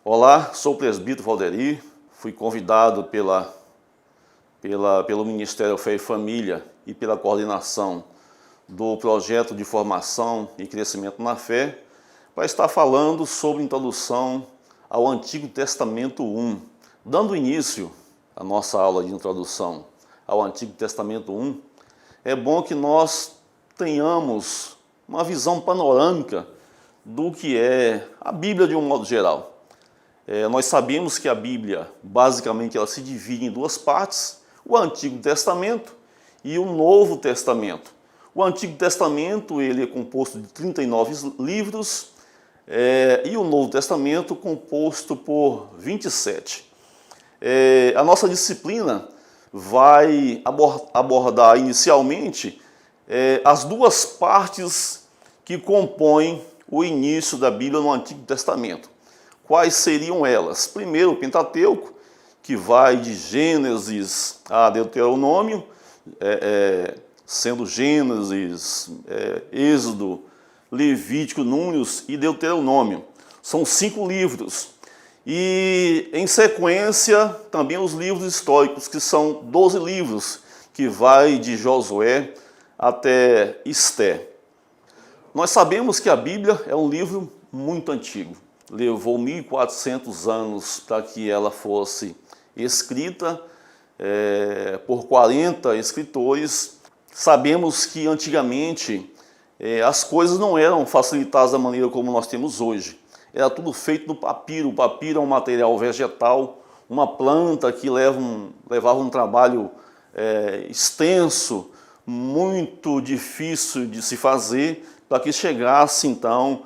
Olá, sou o presbítero Valderi, fui convidado pelo Ministério Fé e Família e pela coordenação do projeto de formação e crescimento na fé para estar falando sobre introdução ao Antigo Testamento 1. Dando início à nossa aula de introdução ao Antigo Testamento 1, é bom que nós tenhamos uma visão panorâmica do que é a Bíblia de um modo geral. Nós sabemos que a Bíblia, basicamente, ela se divide em duas partes, o Antigo Testamento e o Novo Testamento. O Antigo Testamento ele é composto de 39 livros e o Novo Testamento composto por 27. A nossa disciplina vai abordar inicialmente as duas partes que compõem o início da Bíblia no Antigo Testamento. Quais seriam elas? Primeiro, o Pentateuco, que vai de Gênesis a Deuteronômio, sendo Gênesis, Êxodo, Levítico, Números e Deuteronômio. São 5 livros. E, em sequência, também os livros históricos, que são 12 livros, que vai de Josué até Esté. Nós sabemos que a Bíblia é um livro muito antigo. Levou 1.400 anos para que ela fosse escrita por 40 escritores. Sabemos que antigamente as coisas não eram facilitadas da maneira como nós temos hoje. Era tudo feito no papiro. O papiro é um material vegetal, uma planta que levava um trabalho extenso, muito difícil de se fazer, para que chegasse então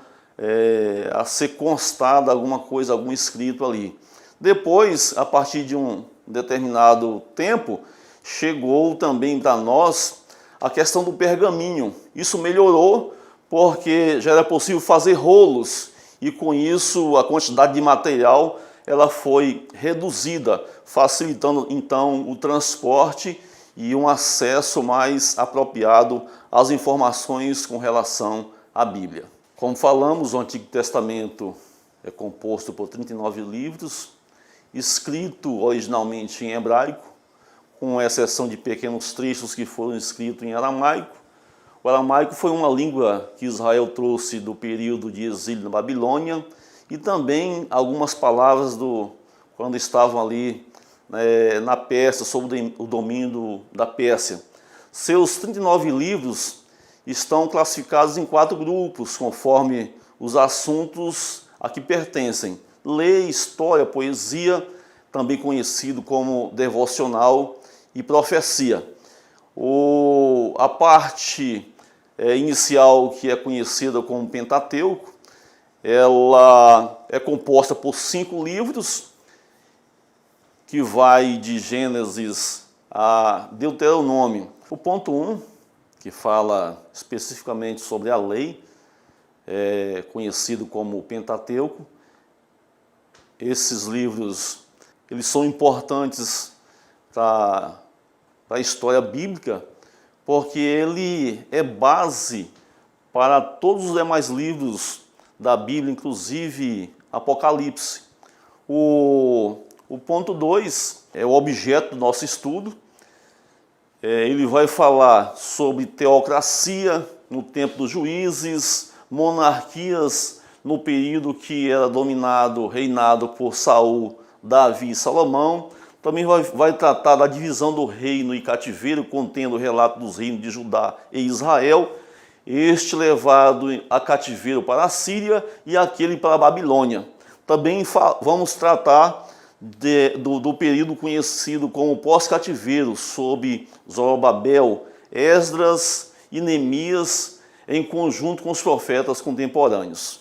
a ser constada alguma coisa, algum escrito ali. Depois, a partir de um determinado tempo, chegou também para nós a questão do pergaminho. Isso melhorou porque já era possível fazer rolos e com isso a quantidade de material ela foi reduzida, facilitando então o transporte e um acesso mais apropriado às informações com relação à Bíblia. Como falamos, o Antigo Testamento é composto por 39 livros, escrito originalmente em hebraico, com exceção de pequenos trechos que foram escritos em aramaico. O aramaico foi uma língua que Israel trouxe do período de exílio na Babilônia e também algumas palavras quando estavam ali na Pérsia, sob o domínio da Pérsia. Seus 39 livros estão classificados em 4 grupos, conforme os assuntos a que pertencem. Lei, história, poesia, também conhecido como devocional e profecia. A parte inicial, que é conhecida como Pentateuco, ela é composta por 5 livros, que vai de Gênesis a Deuteronômio. O ponto 1, que fala especificamente sobre a lei, conhecido como Pentateuco. Esses livros eles são importantes para a história bíblica, porque ele é base para todos os demais livros da Bíblia, inclusive Apocalipse. O ponto 2 é o objeto do nosso estudo. Ele vai falar sobre teocracia no tempo dos juízes, monarquias no período que era reinado por Saul, Davi e Salomão. Também vai tratar da divisão do reino e cativeiro, contendo o relato dos reinos de Judá e Israel, este levado a cativeiro para a Síria e aquele para a Babilônia. Também vamos tratar do período conhecido como pós-cativeiro, sob Zorobabel, Esdras e Neemias, em conjunto com os profetas contemporâneos.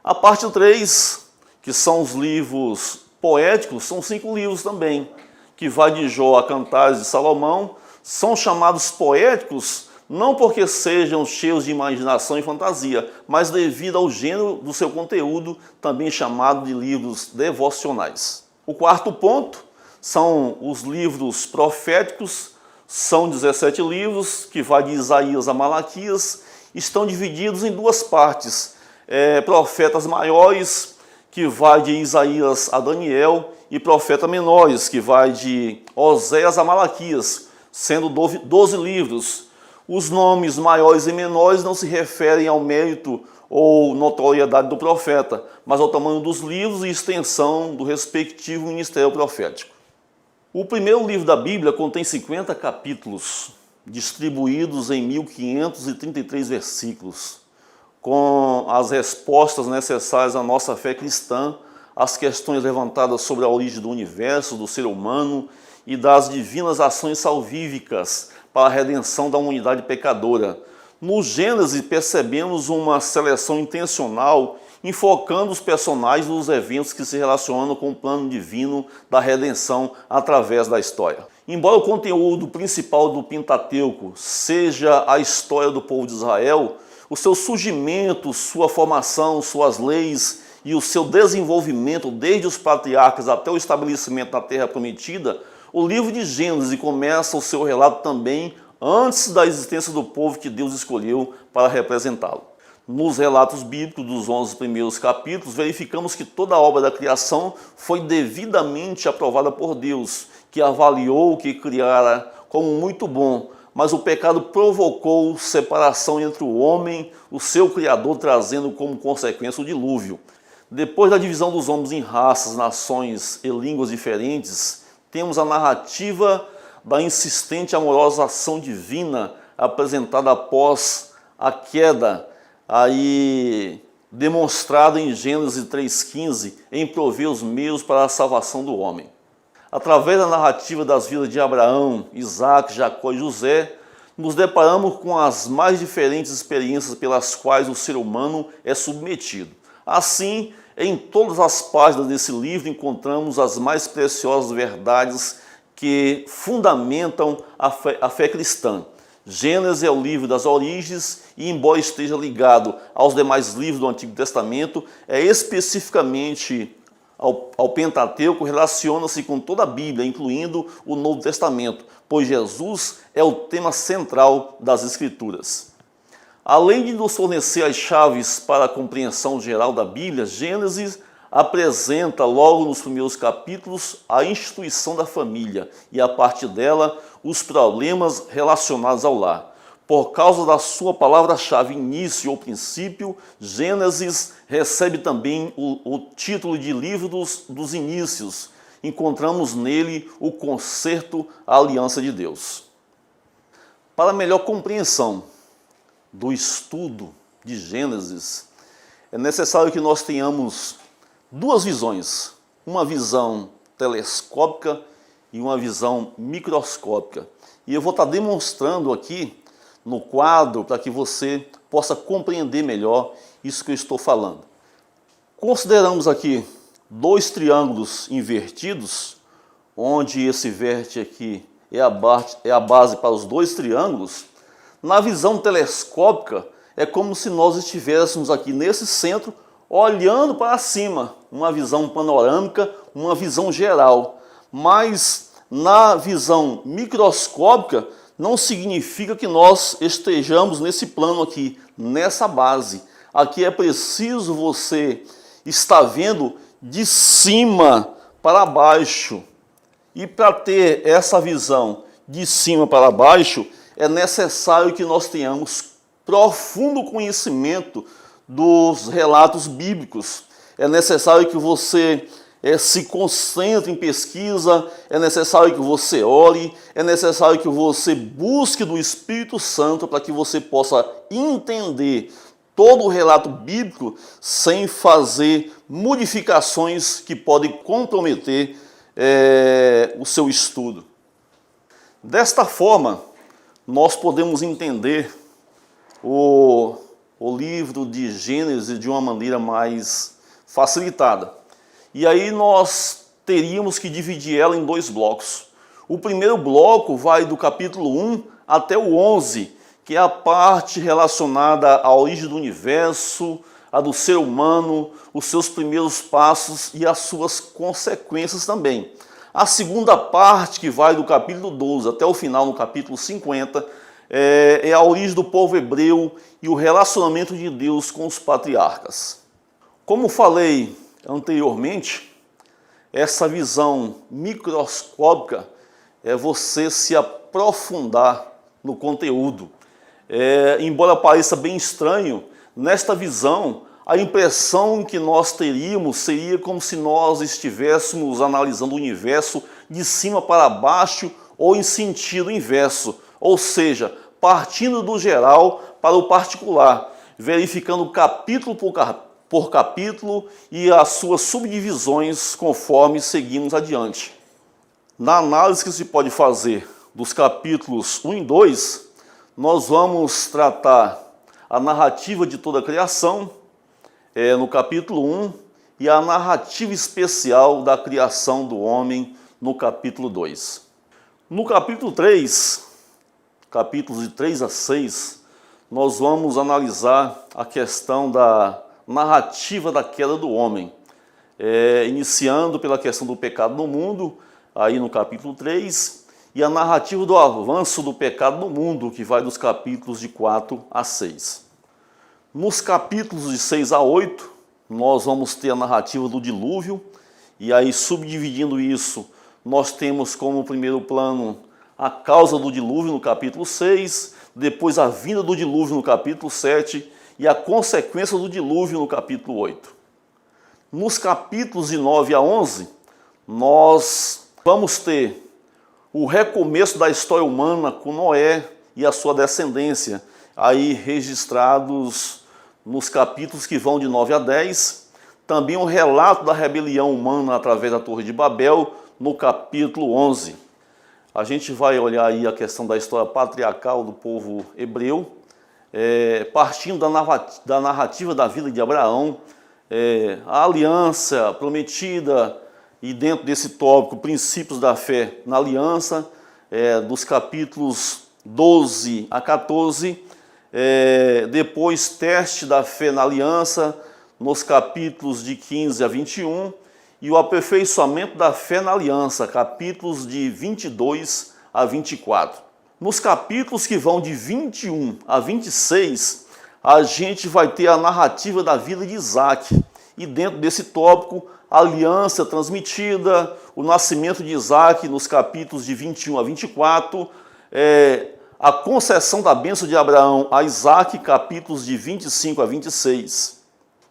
A parte 3, que são os livros poéticos, são 5 livros também, que vai de Jó a Cantares de Salomão. São chamados poéticos não porque sejam cheios de imaginação e fantasia, mas devido ao gênero do seu conteúdo, também chamado de livros devocionais. O quarto ponto são os livros proféticos. São 17 livros, que vai de Isaías a Malaquias. Estão divididos em 2 partes. Profetas maiores, que vai de Isaías a Daniel, e profetas menores, que vai de Oséias a Malaquias, sendo 12 livros. Os nomes maiores e menores não se referem ao mérito ou notoriedade do profeta, mas ao tamanho dos livros e extensão do respectivo ministério profético. O primeiro livro da Bíblia contém 50 capítulos, distribuídos em 1533 versículos, com as respostas necessárias à nossa fé cristã, as questões levantadas sobre a origem do universo, do ser humano e das divinas ações salvíficas para a redenção da humanidade pecadora. No Gênesis percebemos uma seleção intencional, enfocando os personagens nos eventos que se relacionam com o plano divino da redenção através da história. Embora o conteúdo principal do Pentateuco seja a história do povo de Israel, o seu surgimento, sua formação, suas leis e o seu desenvolvimento desde os patriarcas até o estabelecimento da Terra Prometida, o livro de Gênesis começa o seu relato também antes da existência do povo que Deus escolheu para representá-lo. Nos relatos bíblicos dos 11 primeiros capítulos, verificamos que toda a obra da criação foi devidamente aprovada por Deus, que avaliou o que criara como muito bom, mas o pecado provocou separação entre o homem, o seu Criador, trazendo como consequência o dilúvio. Depois da divisão dos homens em raças, nações e línguas diferentes, temos a narrativa da insistente e amorosa ação divina apresentada após a queda, aí demonstrada em Gênesis 3,15, em prover os meios para a salvação do homem. Através da narrativa das vidas de Abraão, Isaac, Jacó e José, nos deparamos com as mais diferentes experiências pelas quais o ser humano é submetido. Assim, em todas as páginas desse livro encontramos as mais preciosas verdades que fundamentam a fé cristã. Gênesis é o livro das origens e, embora esteja ligado aos demais livros do Antigo Testamento, é especificamente ao Pentateuco, relaciona-se com toda a Bíblia, incluindo o Novo Testamento, pois Jesus é o tema central das Escrituras. Além de nos fornecer as chaves para a compreensão geral da Bíblia, Gênesis apresenta logo nos primeiros capítulos a instituição da família e, a partir dela, os problemas relacionados ao lar. Por causa da sua palavra-chave início ou princípio, Gênesis recebe também o título de livro dos inícios. Encontramos nele o concerto, a aliança de Deus. Para melhor compreensão do estudo de Gênesis, é necessário que nós tenhamos duas visões, uma visão telescópica e uma visão microscópica. E eu vou estar demonstrando aqui no quadro para que você possa compreender melhor isso que eu estou falando. Consideramos aqui dois triângulos invertidos, onde esse vértice aqui é a base para os dois triângulos. Na visão telescópica, é como se nós estivéssemos aqui nesse centro, olhando para cima, uma visão panorâmica, uma visão geral. Mas na visão microscópica, não significa que nós estejamos nesse plano aqui, nessa base. Aqui é preciso você estar vendo de cima para baixo. E para ter essa visão de cima para baixo, é necessário que nós tenhamos profundo conhecimento dos relatos bíblicos. É necessário que você se concentre em pesquisa, é necessário que você ore, é necessário que você busque do Espírito Santo para que você possa entender todo o relato bíblico sem fazer modificações que podem comprometer o seu estudo. Desta forma, nós podemos entender o livro de Gênesis de uma maneira mais facilitada. E aí nós teríamos que dividir ela em dois blocos. O primeiro bloco vai do capítulo 1 até o 11, que é a parte relacionada à origem do universo, a do ser humano, os seus primeiros passos e as suas consequências também. A segunda parte, que vai do capítulo 12 até o final, no capítulo 50, é a origem do povo hebreu e o relacionamento de Deus com os patriarcas. Como falei anteriormente, essa visão microscópica é você se aprofundar no conteúdo. Embora pareça bem estranho, nesta visão, a impressão que nós teríamos seria como se nós estivéssemos analisando o universo de cima para baixo ou em sentido inverso, ou seja, partindo do geral para o particular, verificando capítulo por capítulo e as suas subdivisões conforme seguimos adiante. Na análise que se pode fazer dos capítulos 1 e 2, nós vamos tratar a narrativa de toda a criação, no capítulo 1, e a narrativa especial da criação do homem no capítulo 2. No capítulo 3, capítulos de 3 a 6, nós vamos analisar a questão da narrativa da queda do homem, iniciando pela questão do pecado no mundo, aí no capítulo 3, e a narrativa do avanço do pecado no mundo, que vai dos capítulos de 4 a 6. Nos capítulos de 6 a 8, nós vamos ter a narrativa do dilúvio, e aí subdividindo isso, nós temos como primeiro plano a causa do dilúvio no capítulo 6, depois a vinda do dilúvio no capítulo 7 e a consequência do dilúvio no capítulo 8. Nos capítulos de 9 a 11, nós vamos ter o recomeço da história humana com Noé e a sua descendência, aí registrados nos capítulos que vão de 9 a 10, também o relato da rebelião humana através da Torre de Babel, no capítulo 11. A gente vai olhar aí a questão da história patriarcal do povo hebreu, partindo da narrativa da vida de Abraão, a aliança prometida, e dentro desse tópico, princípios da fé na aliança, dos capítulos 12 a 14, depois teste da fé na aliança, nos capítulos de 15 a 21, e o aperfeiçoamento da fé na aliança, capítulos de 22 a 24. Nos capítulos que vão de 21 a 26, a gente vai ter a narrativa da vida de Isaac, e dentro desse tópico, a aliança transmitida, o nascimento de Isaac nos capítulos de 21 a 24, a concessão da bênção de Abraão a Isaac, capítulos de 25 a 26.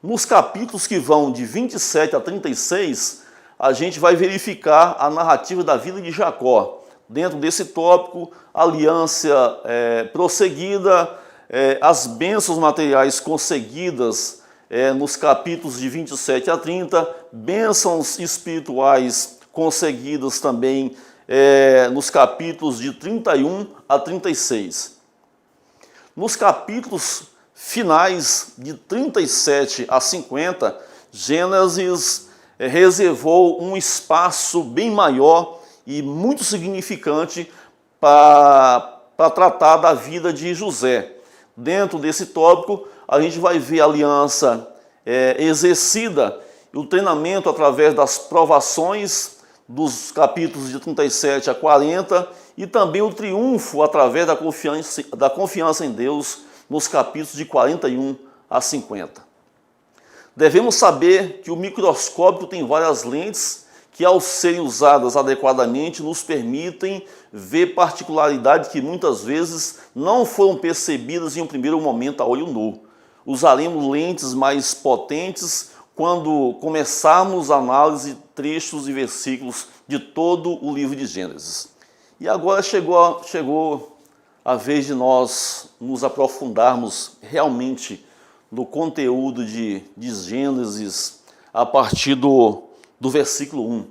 Nos capítulos que vão de 27 a 36, a gente vai verificar a narrativa da vida de Jacó. Dentro desse tópico, a aliança prosseguida, as bênçãos materiais conseguidas nos capítulos de 27 a 30, bênçãos espirituais conseguidas também nos capítulos de 31 a 36. Nos capítulos finais de 37 a 50, Gênesis reservou um espaço bem maior e muito significante para tratar da vida de José. Dentro desse tópico, a gente vai ver a aliança exercida e o treinamento através das provações dos capítulos de 37 a 40 e também o triunfo através da confiança em Deus nos capítulos de 41 a 50. Devemos saber que o microscópio tem várias lentes que, ao serem usadas adequadamente, nos permitem ver particularidades que muitas vezes não foram percebidas em um primeiro momento a olho nu. Usaremos lentes mais potentes quando começarmos a análise de trechos e versículos de todo o livro de Gênesis. E agora chegou a vez de nós nos aprofundarmos realmente no conteúdo de Gênesis a partir do versículo 1,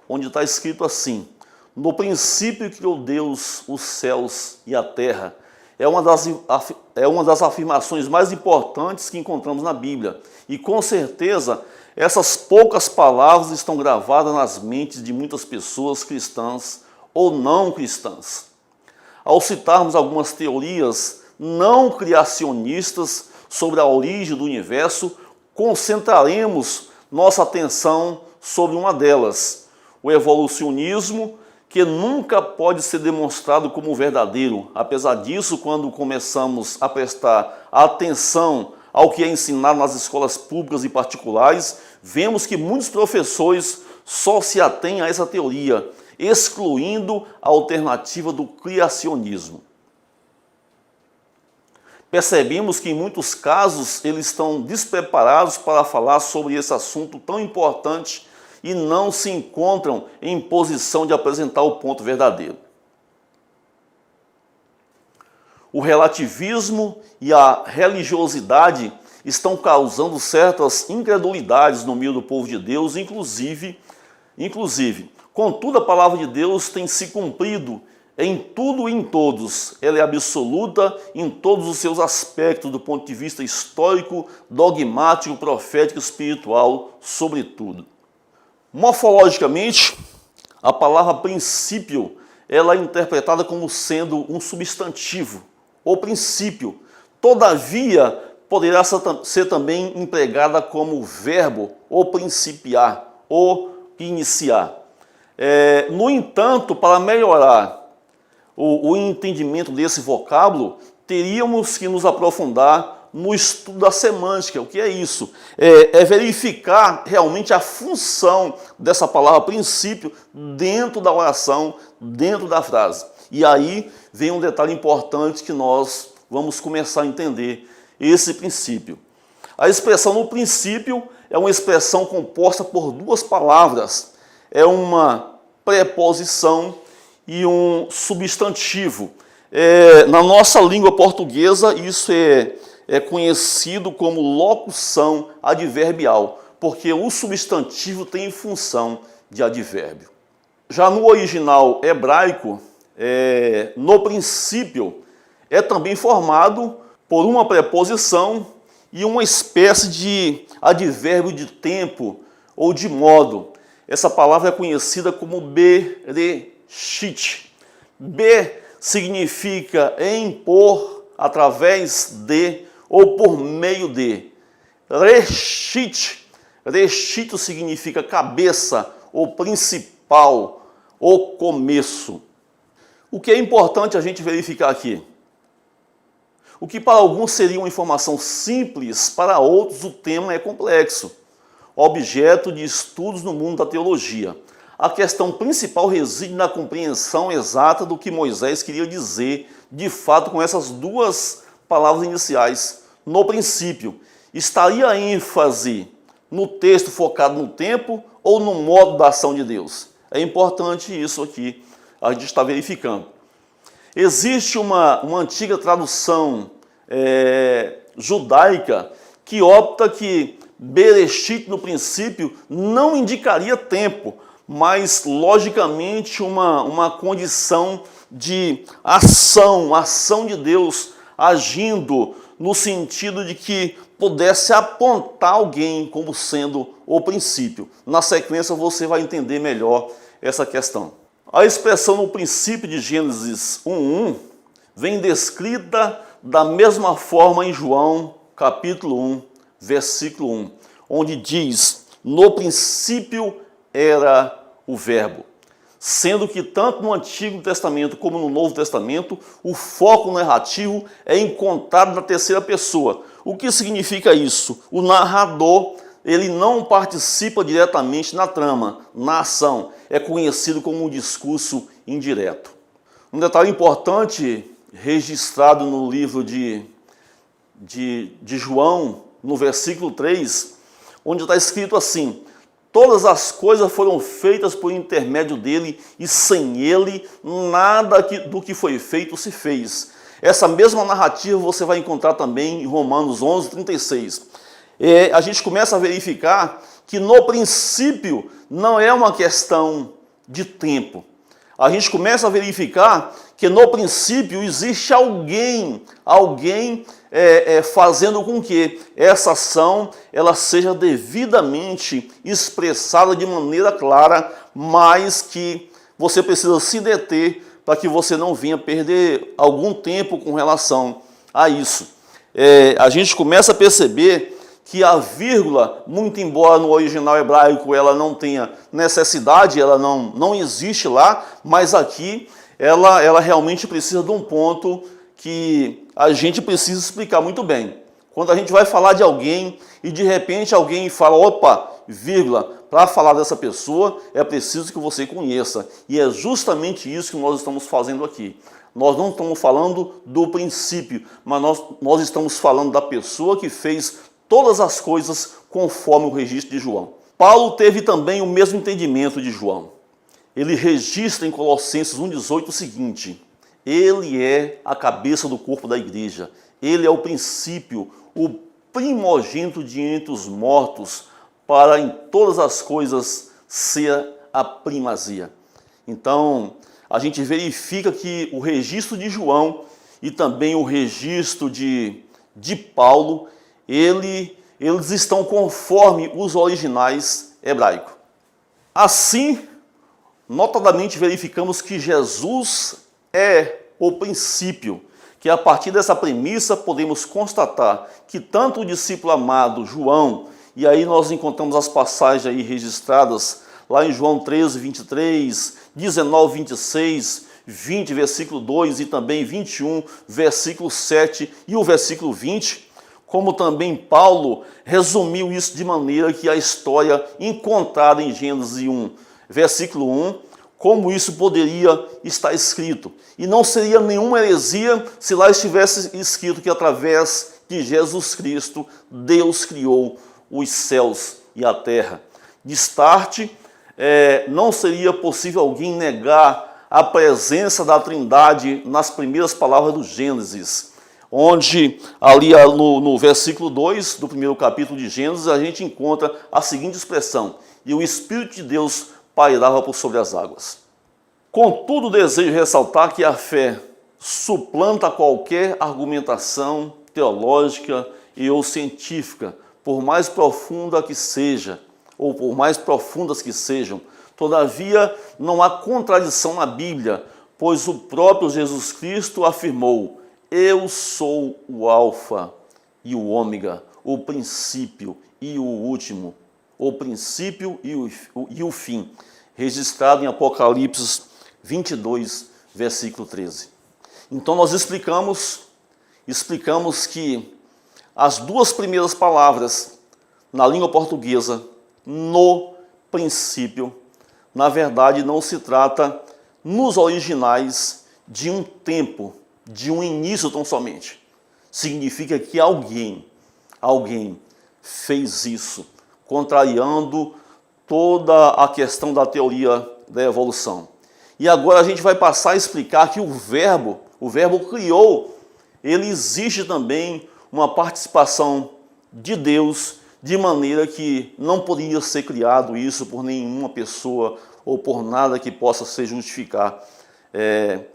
onde está escrito assim: no princípio criou Deus os céus e a terra. É uma das afirmações mais importantes que encontramos na Bíblia. E com certeza, essas poucas palavras estão gravadas nas mentes de muitas pessoas cristãs ou não cristãs. Ao citarmos algumas teorias não criacionistas sobre a origem do universo, concentraremos nossa atenção sobre uma delas, o evolucionismo, que nunca pode ser demonstrado como verdadeiro. Apesar disso, quando começamos a prestar atenção ao que é ensinado nas escolas públicas e particulares, vemos que muitos professores só se atêm a essa teoria, excluindo a alternativa do criacionismo. Percebemos que em muitos casos eles estão despreparados para falar sobre esse assunto tão importante e não se encontram em posição de apresentar o ponto verdadeiro. O relativismo e a religiosidade estão causando certas incredulidades no meio do povo de Deus, inclusive, contudo, a palavra de Deus tem se cumprido em tudo e em todos. Ela é absoluta em todos os seus aspectos, do ponto de vista histórico, dogmático, profético, espiritual, sobretudo. Morfologicamente, a palavra princípio, ela é interpretada como sendo um substantivo, ou princípio. Todavia, poderá ser também empregada como verbo, ou principiar, ou iniciar. No entanto, para melhorar o entendimento desse vocábulo, teríamos que nos aprofundar no estudo da semântica. O que é isso? É verificar realmente a função dessa palavra princípio dentro da oração, dentro da frase. E aí vem um detalhe importante que nós vamos começar a entender esse princípio. A expressão no princípio é uma expressão composta por duas palavras. É uma preposição e um substantivo. Na nossa língua portuguesa, isso é conhecido como locução adverbial, porque o substantivo tem função de advérbio. Já no original hebraico, no princípio, é também formado por uma preposição e uma espécie de advérbio de tempo ou de modo. Essa palavra é conhecida como bereshit. Be significa em, por, através de ou por meio de. Reshit significa cabeça ou principal ou começo. O que é importante a gente verificar aqui? O que para alguns seria uma informação simples, para outros o tema é complexo, objeto de estudos no mundo da teologia. A questão principal reside na compreensão exata do que Moisés queria dizer, de fato, com essas duas palavras iniciais. No princípio, estaria a ênfase no texto focado no tempo ou no modo da ação de Deus? É importante isso aqui, a gente está verificando. Existe uma antiga tradução judaica que opta que Bereshit, no princípio, não indicaria tempo, mas, logicamente, uma condição de ação de Deus agindo no sentido de que pudesse apontar alguém como sendo o princípio. Na sequência, você vai entender melhor essa questão. A expressão no princípio de Gênesis 1:1 vem descrita da mesma forma em João, capítulo 1, versículo 1, onde diz: no princípio era o verbo. Sendo que tanto no Antigo Testamento como no Novo Testamento, o foco narrativo é encontrado na terceira pessoa. O que significa isso? O narrador, ele não participa diretamente na trama, na ação. É conhecido como um discurso indireto. Um detalhe importante registrado no livro de João, no versículo 3, onde está escrito assim: todas as coisas foram feitas por intermédio dele, e sem ele nada do que foi feito se fez. Essa mesma narrativa você vai encontrar também em Romanos 11:36. A gente começa a verificar que no princípio não é uma questão de tempo. A gente começa a verificar que no princípio existe alguém fazendo com que essa ação ela seja devidamente expressada de maneira clara, mas que você precisa se deter para que você não venha perder algum tempo com relação a isso. A gente começa a perceber que a vírgula, muito embora no original hebraico ela não tenha necessidade, ela não existe lá, mas aqui ela realmente precisa de um ponto que a gente precisa explicar muito bem. Quando a gente vai falar de alguém e de repente alguém fala, opa, vírgula, para falar dessa pessoa é preciso que você conheça. E é justamente isso que nós estamos fazendo aqui. Nós não estamos falando do princípio, mas nós estamos falando da pessoa que fez todas as coisas conforme o registro de João. Paulo teve também o mesmo entendimento de João. Ele registra em Colossenses 1,18 o seguinte: ele é a cabeça do corpo da igreja, ele é o princípio, o primogênito de entre os mortos, para em todas as coisas ser a primazia. Então, a gente verifica que o registro de João e também o registro de Paulo, eles estão conforme os originais hebraicos. Assim, notadamente verificamos que Jesus é o princípio, que a partir dessa premissa podemos constatar que tanto o discípulo amado João, e aí nós encontramos as passagens aí registradas lá em João 13, 23, 19, 26, 20, versículo 2 e também 21, versículo 7 e o versículo 20, como também Paulo resumiu isso de maneira que a história encontrada em Gênesis 1, versículo 1, como isso poderia estar escrito. E não seria nenhuma heresia se lá estivesse escrito que através de Jesus Cristo, Deus criou os céus e a terra. Destarte, não seria possível alguém negar a presença da Trindade nas primeiras palavras do Gênesis, onde ali no versículo 2 do primeiro capítulo de Gênesis a gente encontra a seguinte expressão: e o Espírito de Deus pairava por sobre as águas. Contudo, desejo ressaltar que a fé suplanta qualquer argumentação teológica e ou científica, por mais profunda que seja, ou por mais profundas que sejam. Todavia, não há contradição na Bíblia, pois o próprio Jesus Cristo afirmou: eu sou o Alfa e o Ômega, o princípio e o último, o princípio e o fim, registrado em Apocalipse 22, versículo 13. Então nós explicamos que as duas primeiras palavras na língua portuguesa, no princípio, na verdade não se trata nos originais de um tempo, de um início tão somente. Significa que alguém fez isso, contrariando toda a questão da teoria da evolução. E agora a gente vai passar a explicar que o verbo criou, ele existe também uma participação de Deus, de maneira que não poderia ser criado isso por nenhuma pessoa ou por nada que possa se justificar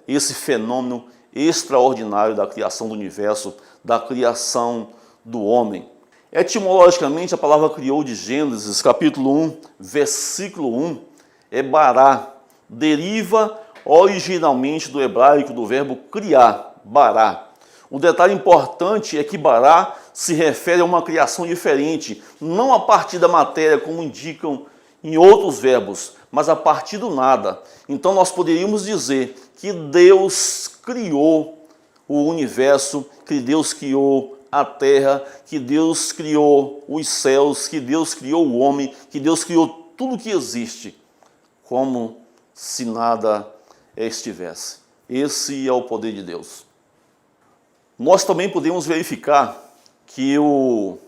esse fenômeno extraordinário da criação do universo, da criação do homem. Etimologicamente, a palavra criou de Gênesis, capítulo 1, versículo 1, é bará. Deriva originalmente do hebraico do verbo criar, bará. Um detalhe importante é que bará se refere a uma criação diferente, não a partir da matéria, como indicam em outros verbos, mas a partir do nada. Então nós poderíamos dizer que Deus criou o universo, que Deus criou a terra, que Deus criou os céus, que Deus criou o homem, que Deus criou tudo que existe, como se nada estivesse. Esse é o poder de Deus. Nós também podemos verificar que o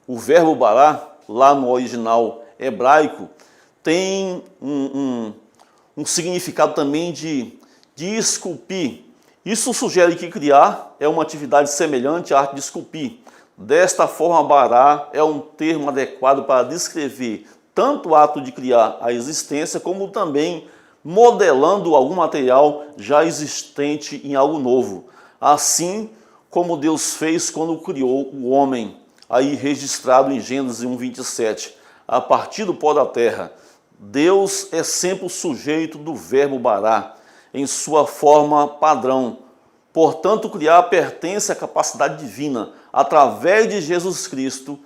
verbo bará, lá no original hebraico, tem um significado também de esculpir. Isso sugere que criar é uma atividade semelhante à arte de esculpir. Desta forma, bará é um termo adequado para descrever tanto o ato de criar a existência, como também modelando algum material já existente em algo novo. Assim como Deus fez quando criou o homem, aí registrado em Gênesis 1:27, a partir do pó da terra. Deus é sempre o sujeito do verbo bará, em sua forma padrão. Portanto, criar pertence à capacidade divina, através de Jesus Cristo,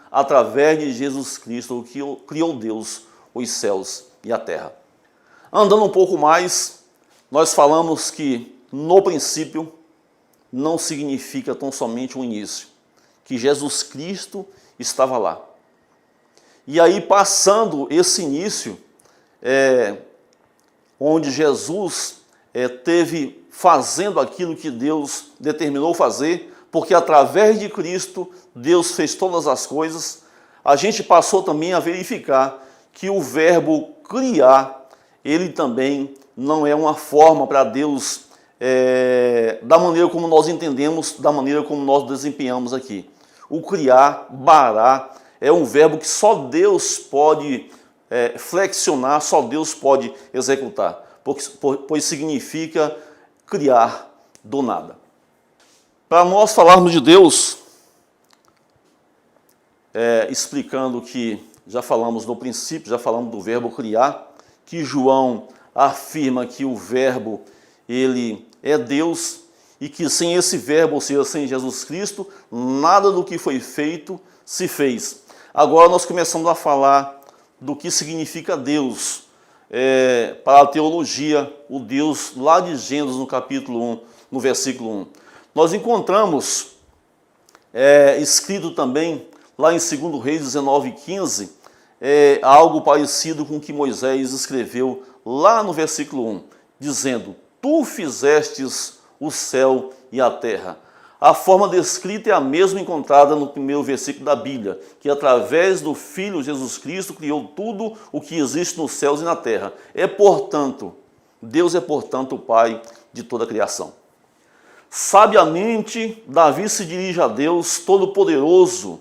que criou Deus os céus e a terra. Andando um pouco mais, nós falamos que no princípio não significa tão somente um início, que Jesus Cristo estava lá. E aí, passando esse início, onde Jesus teve fazendo aquilo que Deus determinou fazer, porque através de Cristo Deus fez todas as coisas, a gente passou também a verificar que o verbo criar, ele também não é uma forma para Deus, da maneira como nós entendemos, da maneira como nós desempenhamos aqui. O criar, bará, é um verbo que só Deus pode flexionar, só Deus pode executar, pois significa criar do nada. Para nós falarmos de Deus, explicando que já falamos no princípio, já falamos do verbo criar, que João afirma que o verbo, ele é Deus, e que sem esse verbo, ou seja, sem Jesus Cristo, nada do que foi feito se fez. Agora nós começamos a falar do que significa Deus, para a teologia, o Deus lá de Gênesis, no capítulo 1, no versículo 1. Nós encontramos escrito também, lá em 2 Reis 19:15, algo parecido com o que Moisés escreveu lá no versículo 1, dizendo: Tu fizestes o céu e a terra. A forma descrita é a mesma encontrada no primeiro versículo da Bíblia, que através do Filho Jesus Cristo criou tudo o que existe nos céus e na terra. Deus é, portanto, o Pai de toda a criação. Sabiamente, Davi se dirige a Deus Todo-Poderoso,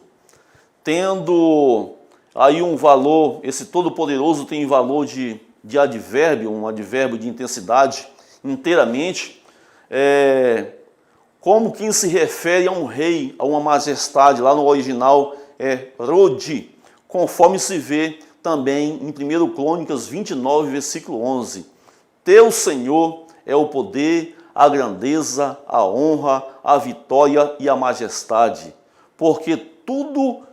tendo aí um valor, esse Todo-Poderoso tem valor de advérbio, um advérbio de intensidade, inteiramente, como quem se refere a um rei, a uma majestade, lá no original Rodi, conforme se vê também em 1 Crônicas 29, versículo 11. Teu Senhor é o poder, a grandeza, a honra, a vitória e a majestade, porque tudo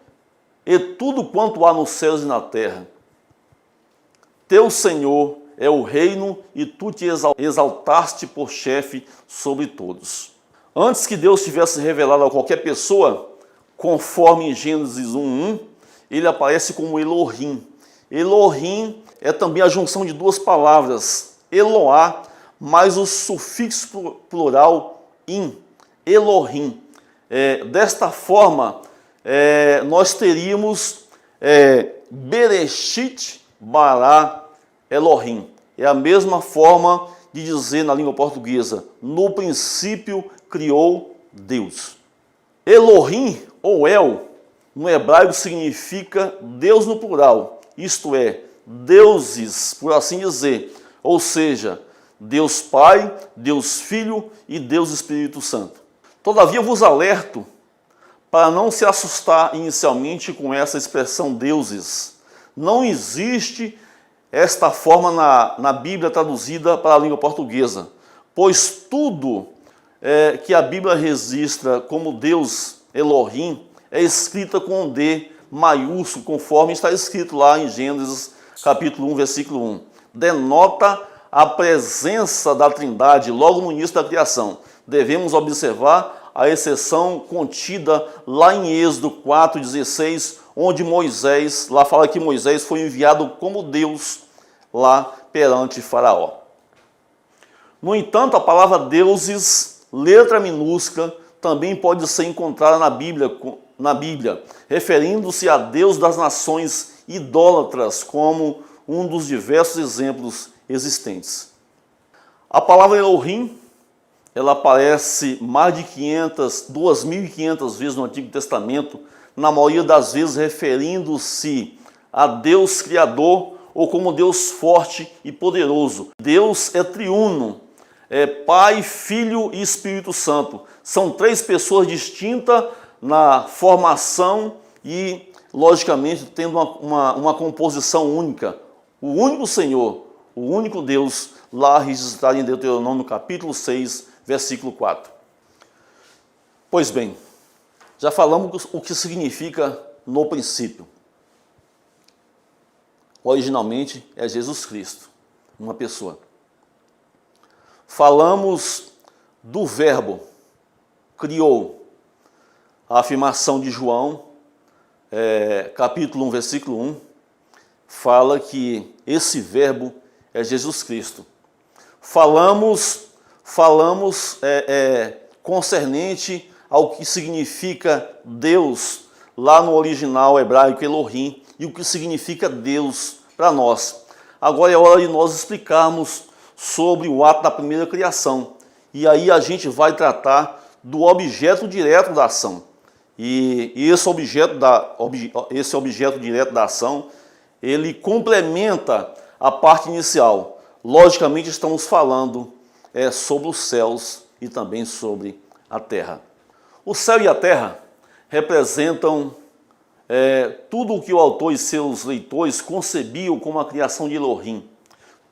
quanto há nos céus e na terra. Teu Senhor é o reino e tu te exaltaste por chefe sobre todos. Antes que Deus tivesse revelado a qualquer pessoa, conforme em Gênesis 1:1, ele aparece como Elohim. Elohim é também a junção de duas palavras, Eloá, mais o sufixo plural in, Elohim. Desta forma, nós teríamos Bereshit bara Elohim. É a mesma forma de dizer na língua portuguesa: no princípio criou Deus. Elohim, ou El, no hebraico significa Deus no plural, isto é, deuses, por assim dizer, ou seja, Deus Pai, Deus Filho e Deus Espírito Santo. Todavia vos alerto para não se assustar inicialmente com essa expressão deuses. Não existe esta forma na Bíblia traduzida para a língua portuguesa, pois tudo que a Bíblia registra como Deus Elohim é escrita com um D maiúsculo, conforme está escrito lá em Gênesis capítulo 1, versículo 1. Denota a presença da Trindade logo no início da criação. Devemos observar a exceção contida lá em Êxodo 4:16, onde Moisés, lá fala que Moisés foi enviado como Deus lá perante Faraó. No entanto, a palavra deuses, letra minúscula, também pode ser encontrada na Bíblia, referindo-se a Deus das nações idólatras, como um dos diversos exemplos existentes. A palavra Elohim, ela aparece mais de 2.500 vezes no Antigo Testamento, na maioria das vezes referindo-se a Deus Criador ou como Deus forte e poderoso. Deus é triuno, Pai, Filho e Espírito Santo. São três pessoas distintas na formação e, logicamente, tendo uma composição única. O único Senhor, o único Deus, lá registrado em Deuteronômio capítulo 6, versículo 4. Pois bem, já falamos o que significa no princípio. Originalmente é Jesus Cristo, uma pessoa. Falamos do verbo, criou. a afirmação de João, capítulo 1, versículo 1, fala que esse verbo é Jesus Cristo. Falamos concernente ao que significa Deus, lá no original hebraico Elohim, e o que significa Deus para nós. Agora é hora de nós explicarmos sobre o ato da primeira criação. E aí a gente vai tratar do objeto direto da ação. E esse objeto direto da ação, ele complementa a parte inicial. Logicamente estamos falando sobre os céus e também sobre a terra. O céu e a terra representam tudo o que o autor e seus leitores concebiam como a criação de Elohim.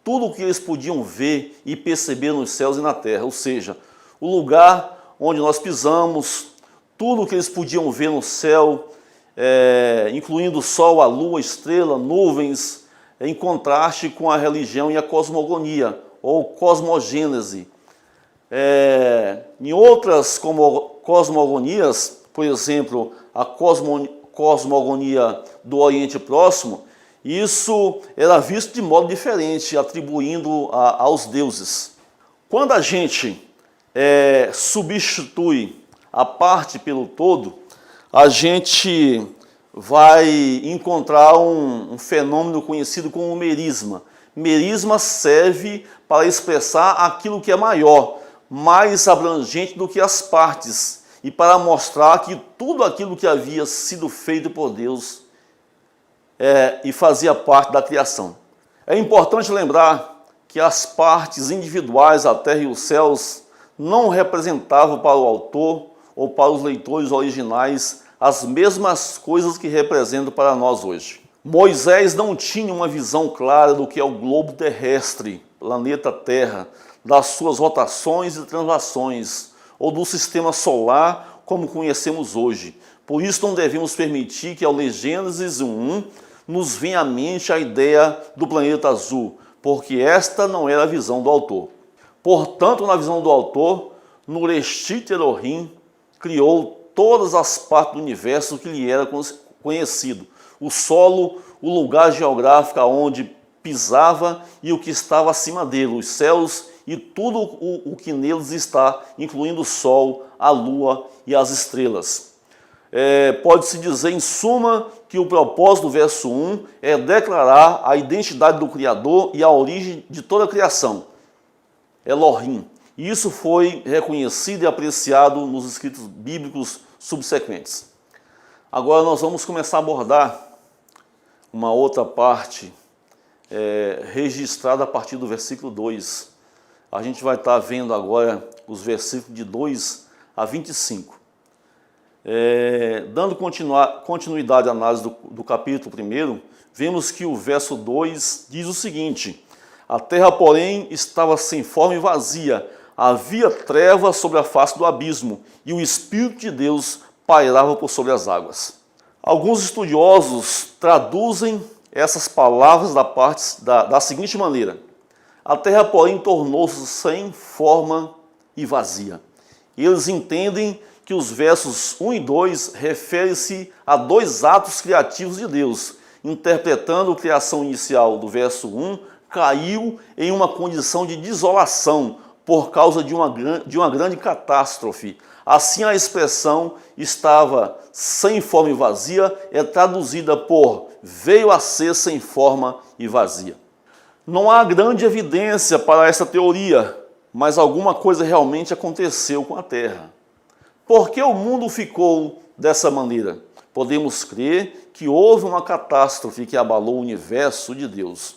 Tudo o que eles podiam ver e perceber nos céus e na terra, ou seja, o lugar onde nós pisamos, tudo o que eles podiam ver no céu, incluindo o sol, a lua, a estrela, nuvens, em contraste com a religião e a cosmogonia, ou cosmogênese. Em outras cosmogonias, por exemplo, a cosmogonia do Oriente Próximo, isso era visto de modo diferente, atribuindo aos deuses. Quando a gente substitui a parte pelo todo, a gente vai encontrar um fenômeno conhecido como merisma. Merisma serve para expressar aquilo que é maior, mais abrangente do que as partes, e para mostrar que tudo aquilo que havia sido feito por Deus e fazia parte da criação. É importante lembrar que as partes individuais, a terra e os céus, não representavam para o autor ou para os leitores originais as mesmas coisas que representam para nós hoje. Moisés não tinha uma visão clara do que é o globo terrestre, planeta Terra, das suas rotações e translações, ou do sistema solar como conhecemos hoje. Por isso não devemos permitir que ao ler Gênesis 1 nos venha à mente a ideia do planeta azul, porque esta não era a visão do autor. Portanto, na visão do autor, Nureshit Elohim criou todas as partes do universo que lhe era conhecido. O solo, o lugar geográfico onde pisava e o que estava acima dele, os céus e tudo o que neles está, incluindo o sol, a lua e as estrelas. Pode-se dizer, em suma, que o propósito do verso 1 é declarar a identidade do Criador e a origem de toda a criação, Elohim. E isso foi reconhecido e apreciado nos escritos bíblicos subsequentes. Agora nós vamos começar a abordar uma outra parte registrada a partir do versículo 2. A gente vai estar vendo agora os versículos de 2 a 25. Dando continuidade à análise do capítulo 1, vemos que o verso 2 diz o seguinte: a terra, porém, estava sem forma e vazia, havia trevas sobre a face do abismo, e o Espírito de Deus pairava por sobre as águas. Alguns estudiosos traduzem essas palavras da seguinte maneira: a terra, porém, tornou-se sem forma e vazia. E eles entendem que os versos 1 e 2 referem-se a dois atos criativos de Deus, interpretando a criação inicial do verso 1, caiu em uma condição de desolação por causa de uma grande catástrofe. Assim, a expressão estava sem forma e vazia é traduzida por veio a ser sem forma e vazia. Não há grande evidência para essa teoria, mas alguma coisa realmente aconteceu com a Terra. Por que o mundo ficou dessa maneira? Podemos crer que houve uma catástrofe que abalou o universo de Deus.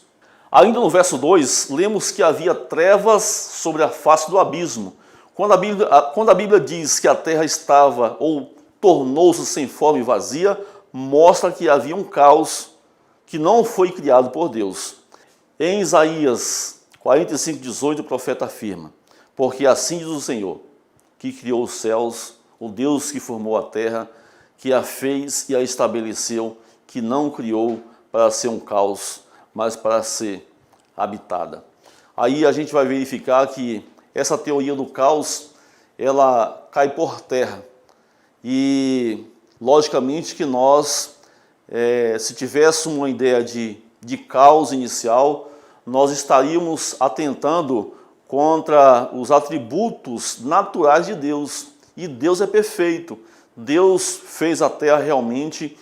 Ainda no verso 2, lemos que havia trevas sobre a face do abismo. Quando a Bíblia diz que a terra estava ou tornou-se sem forma e vazia, mostra que havia um caos que não foi criado por Deus. Em Isaías 45:18, o profeta afirma: porque assim diz o Senhor, que criou os céus, o Deus que formou a terra, que a fez e a estabeleceu, que não criou para ser um caos, mas para ser habitada. Aí a gente vai verificar que essa teoria do caos, ela cai por terra. E, logicamente, que nós, se tivéssemos uma ideia de caos inicial, nós estaríamos atentando contra os atributos naturais de Deus. E Deus é perfeito. Deus fez a terra realmente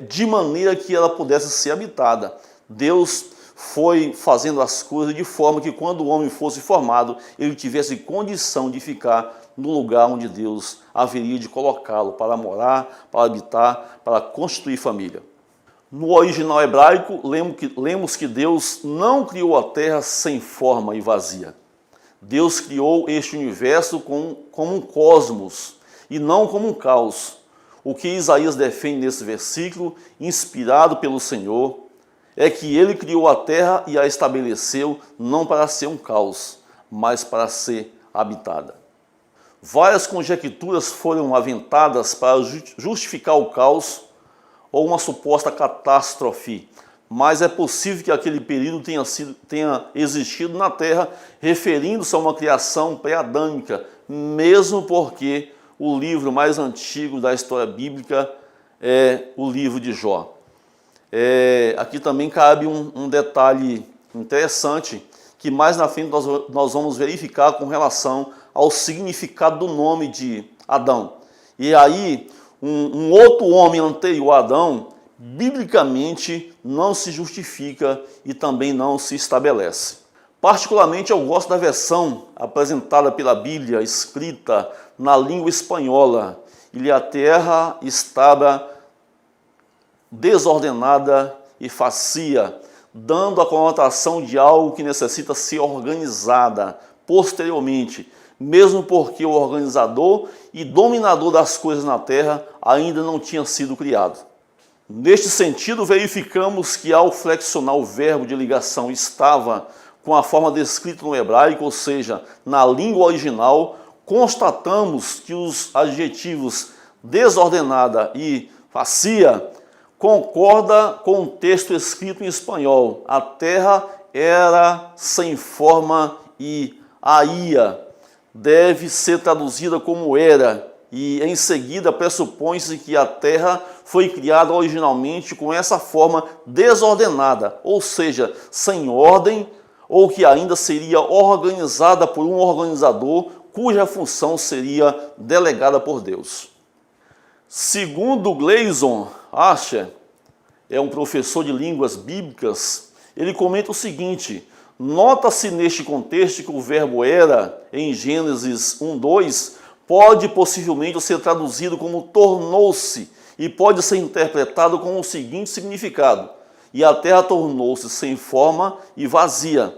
de maneira que ela pudesse ser habitada. Deus foi fazendo as coisas de forma que quando o homem fosse formado, ele tivesse condição de ficar no lugar onde Deus haveria de colocá-lo para morar, para habitar, para constituir família. No original hebraico, lemos que Deus não criou a terra sem forma e vazia. Deus criou este universo como um cosmos e não como um caos. O que Isaías defende nesse versículo, inspirado pelo Senhor, é que ele criou a terra e a estabeleceu não para ser um caos, mas para ser habitada. Várias conjecturas foram aventadas para justificar o caos ou uma suposta catástrofe, mas é possível que aquele período tenha existido na Terra, referindo-se a uma criação pré-adâmica, mesmo porque o livro mais antigo da história bíblica é o livro de Jó. Aqui também cabe um detalhe interessante, que mais na frente nós vamos verificar com relação ao significado do nome de Adão. E aí, um outro homem anterior a Adão, biblicamente, não se justifica e também não se estabelece. Particularmente, eu gosto da versão apresentada pela Bíblia, escrita na língua espanhola. E a terra estava desordenada e facia, dando a conotação de algo que necessita ser organizada posteriormente, mesmo porque o organizador e dominador das coisas na terra ainda não tinha sido criado. Neste sentido, verificamos que ao flexionar o verbo de ligação estava com a forma descrita no hebraico, ou seja, na língua original, constatamos que os adjetivos desordenada e facia concorda com o texto escrito em espanhol. A terra era sem forma e aia deve ser traduzida como era, e em seguida pressupõe-se que a terra foi criada originalmente com essa forma desordenada, ou seja, sem ordem, ou que ainda seria organizada por um organizador cuja função seria delegada por Deus. Segundo Gleason Asher, é um professor de línguas bíblicas, ele comenta o seguinte: nota-se neste contexto que o verbo era, em Gênesis 1:2, pode possivelmente ser traduzido como tornou-se e pode ser interpretado com o seguinte significado: e a terra tornou-se sem forma e vazia.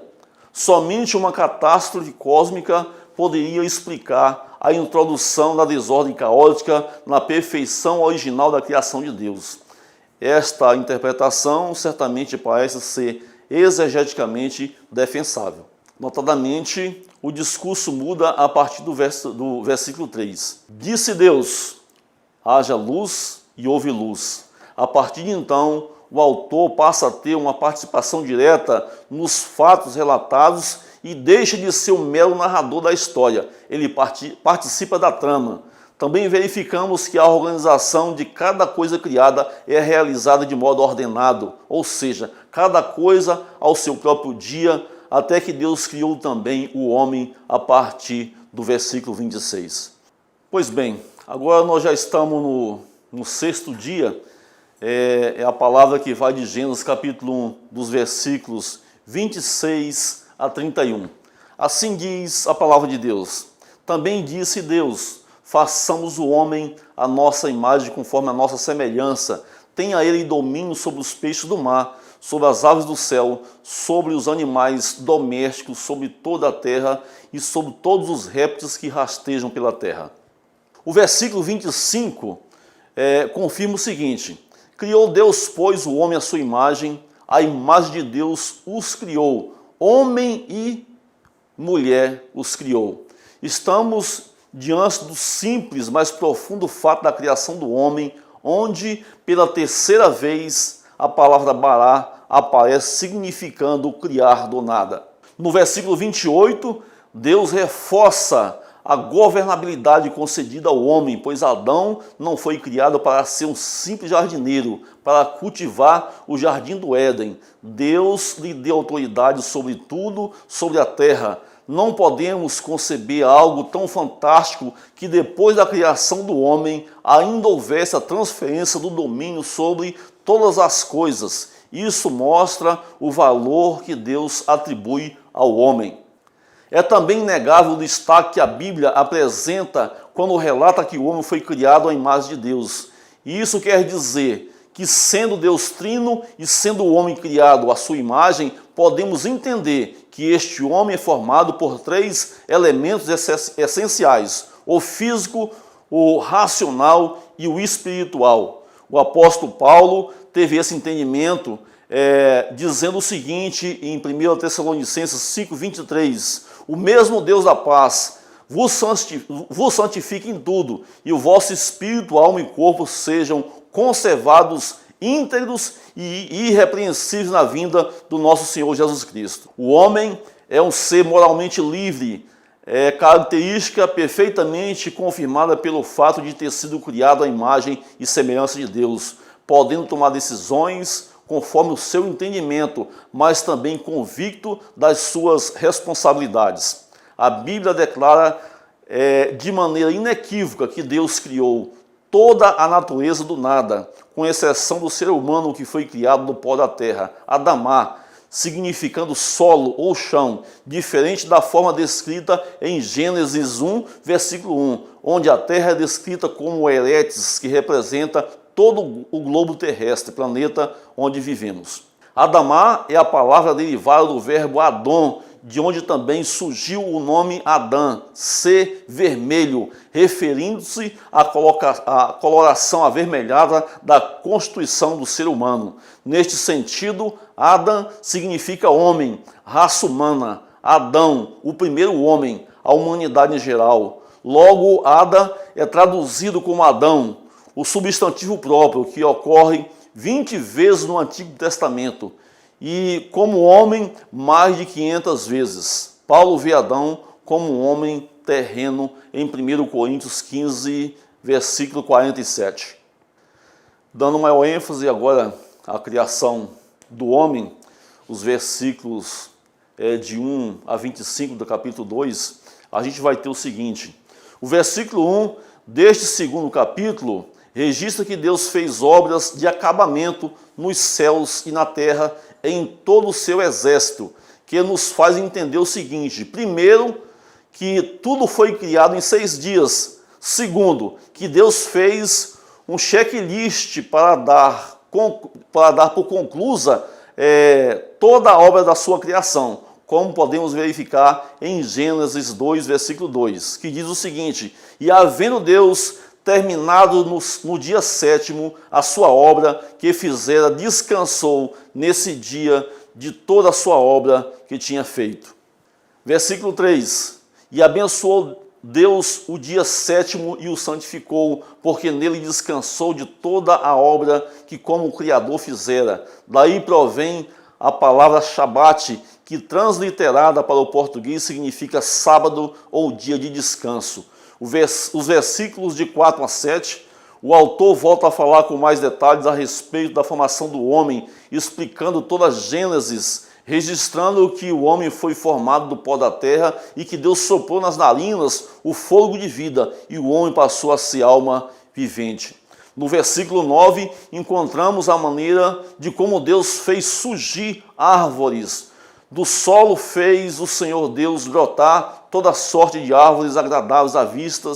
Somente uma catástrofe cósmica poderia explicar a introdução da desordem caótica na perfeição original da criação de Deus. Esta interpretação certamente parece ser exegeticamente defensável. Notadamente, o discurso muda a partir do versículo 3. Disse Deus: haja luz e houve luz. A partir de então, o autor passa a ter uma participação direta nos fatos relatados e deixa de ser o mero narrador da história. Ele participa da trama. Também verificamos que a organização de cada coisa criada é realizada de modo ordenado, ou seja, cada coisa ao seu próprio dia, até que Deus criou também o homem a partir do versículo 26. Pois bem, agora nós já estamos no sexto dia. É a palavra que vai de Gênesis capítulo 1, dos versículos 26 a 31. Assim diz a palavra de Deus: também disse Deus: façamos o homem à nossa imagem, conforme a nossa semelhança. Tenha ele domínio sobre os peixes do mar, sobre as aves do céu, sobre os animais domésticos, sobre toda a terra e sobre todos os répteis que rastejam pela terra. O versículo 25 confirma o seguinte: criou Deus, pois, o homem à sua imagem, a imagem de Deus os criou, homem e mulher os criou. Estamos diante do simples, mas profundo fato da criação do homem, onde, pela terceira vez, a palavra bará aparece significando criar do nada. No versículo 28, Deus reforça a governabilidade concedida ao homem, pois Adão não foi criado para ser um simples jardineiro, para cultivar o jardim do Éden. Deus lhe deu autoridade sobre tudo, sobre a terra. Não podemos conceber algo tão fantástico que depois da criação do homem ainda houvesse a transferência do domínio sobre todas as coisas. Isso mostra o valor que Deus atribui ao homem. É também inegável o destaque que a Bíblia apresenta quando relata que o homem foi criado à imagem de Deus. E isso quer dizer que, sendo Deus trino e sendo o homem criado à sua imagem, podemos entender que este homem é formado por três elementos essenciais: o físico, o racional e o espiritual. O apóstolo Paulo teve esse entendimento dizendo o seguinte em 1 Tessalonicenses 5:23, o mesmo Deus da paz vos santifique em tudo, e o vosso espírito, alma e corpo sejam conservados íntegros e irrepreensíveis na vinda do nosso Senhor Jesus Cristo. O homem é um ser moralmente livre, característica perfeitamente confirmada pelo fato de ter sido criado à imagem e semelhança de Deus, podendo tomar decisões conforme o seu entendimento, mas também convicto das suas responsabilidades. A Bíblia declara de maneira inequívoca que Deus criou toda a natureza do nada, com exceção do ser humano que foi criado do pó da terra, Adamá, significando solo ou chão, diferente da forma descrita em Gênesis 1, versículo 1, onde a terra é descrita como Eretes, que representa todo o globo terrestre, planeta onde vivemos. Adamá é a palavra derivada do verbo Adon, de onde também surgiu o nome Adã, ser vermelho, referindo-se à coloração avermelhada da constituição do ser humano. Neste sentido, Adã significa homem, raça humana, Adão, o primeiro homem, a humanidade em geral. Logo, Adã é traduzido como Adão, o substantivo próprio, que ocorre 20 vezes no Antigo Testamento, e como homem mais de 500 vezes. Paulo vê Adão como um homem terreno em 1 Coríntios 15, versículo 47. Dando maior ênfase agora à criação do homem, os versículos de 1 a 25 do capítulo 2, a gente vai ter o seguinte: o versículo 1 deste segundo capítulo registra que Deus fez obras de acabamento nos céus e na terra em todo o seu exército, que nos faz entender o seguinte: primeiro, que tudo foi criado em 6 dias. Segundo, que Deus fez um checklist para dar por conclusa toda a obra da sua criação, como podemos verificar em Gênesis 2, versículo 2, que diz o seguinte: e havendo Deus terminado no dia 7º a sua obra que fizera, descansou nesse dia de toda a sua obra que tinha feito. Versículo 3, e abençoou Deus o dia 7º e o santificou, porque nele descansou de toda a obra que como o Criador fizera. Daí provém a palavra Shabat, que transliterada para o português significa sábado ou dia de descanso. Os versículos de 4 a 7, o autor volta a falar com mais detalhes a respeito da formação do homem, explicando toda a Gênesis, registrando que o homem foi formado do pó da terra e que Deus soprou nas narinas o fôlego de vida e o homem passou a ser alma vivente. No versículo 9, encontramos a maneira de como Deus fez surgir árvores. Do solo fez o Senhor Deus brotar toda sorte de árvores agradáveis à vista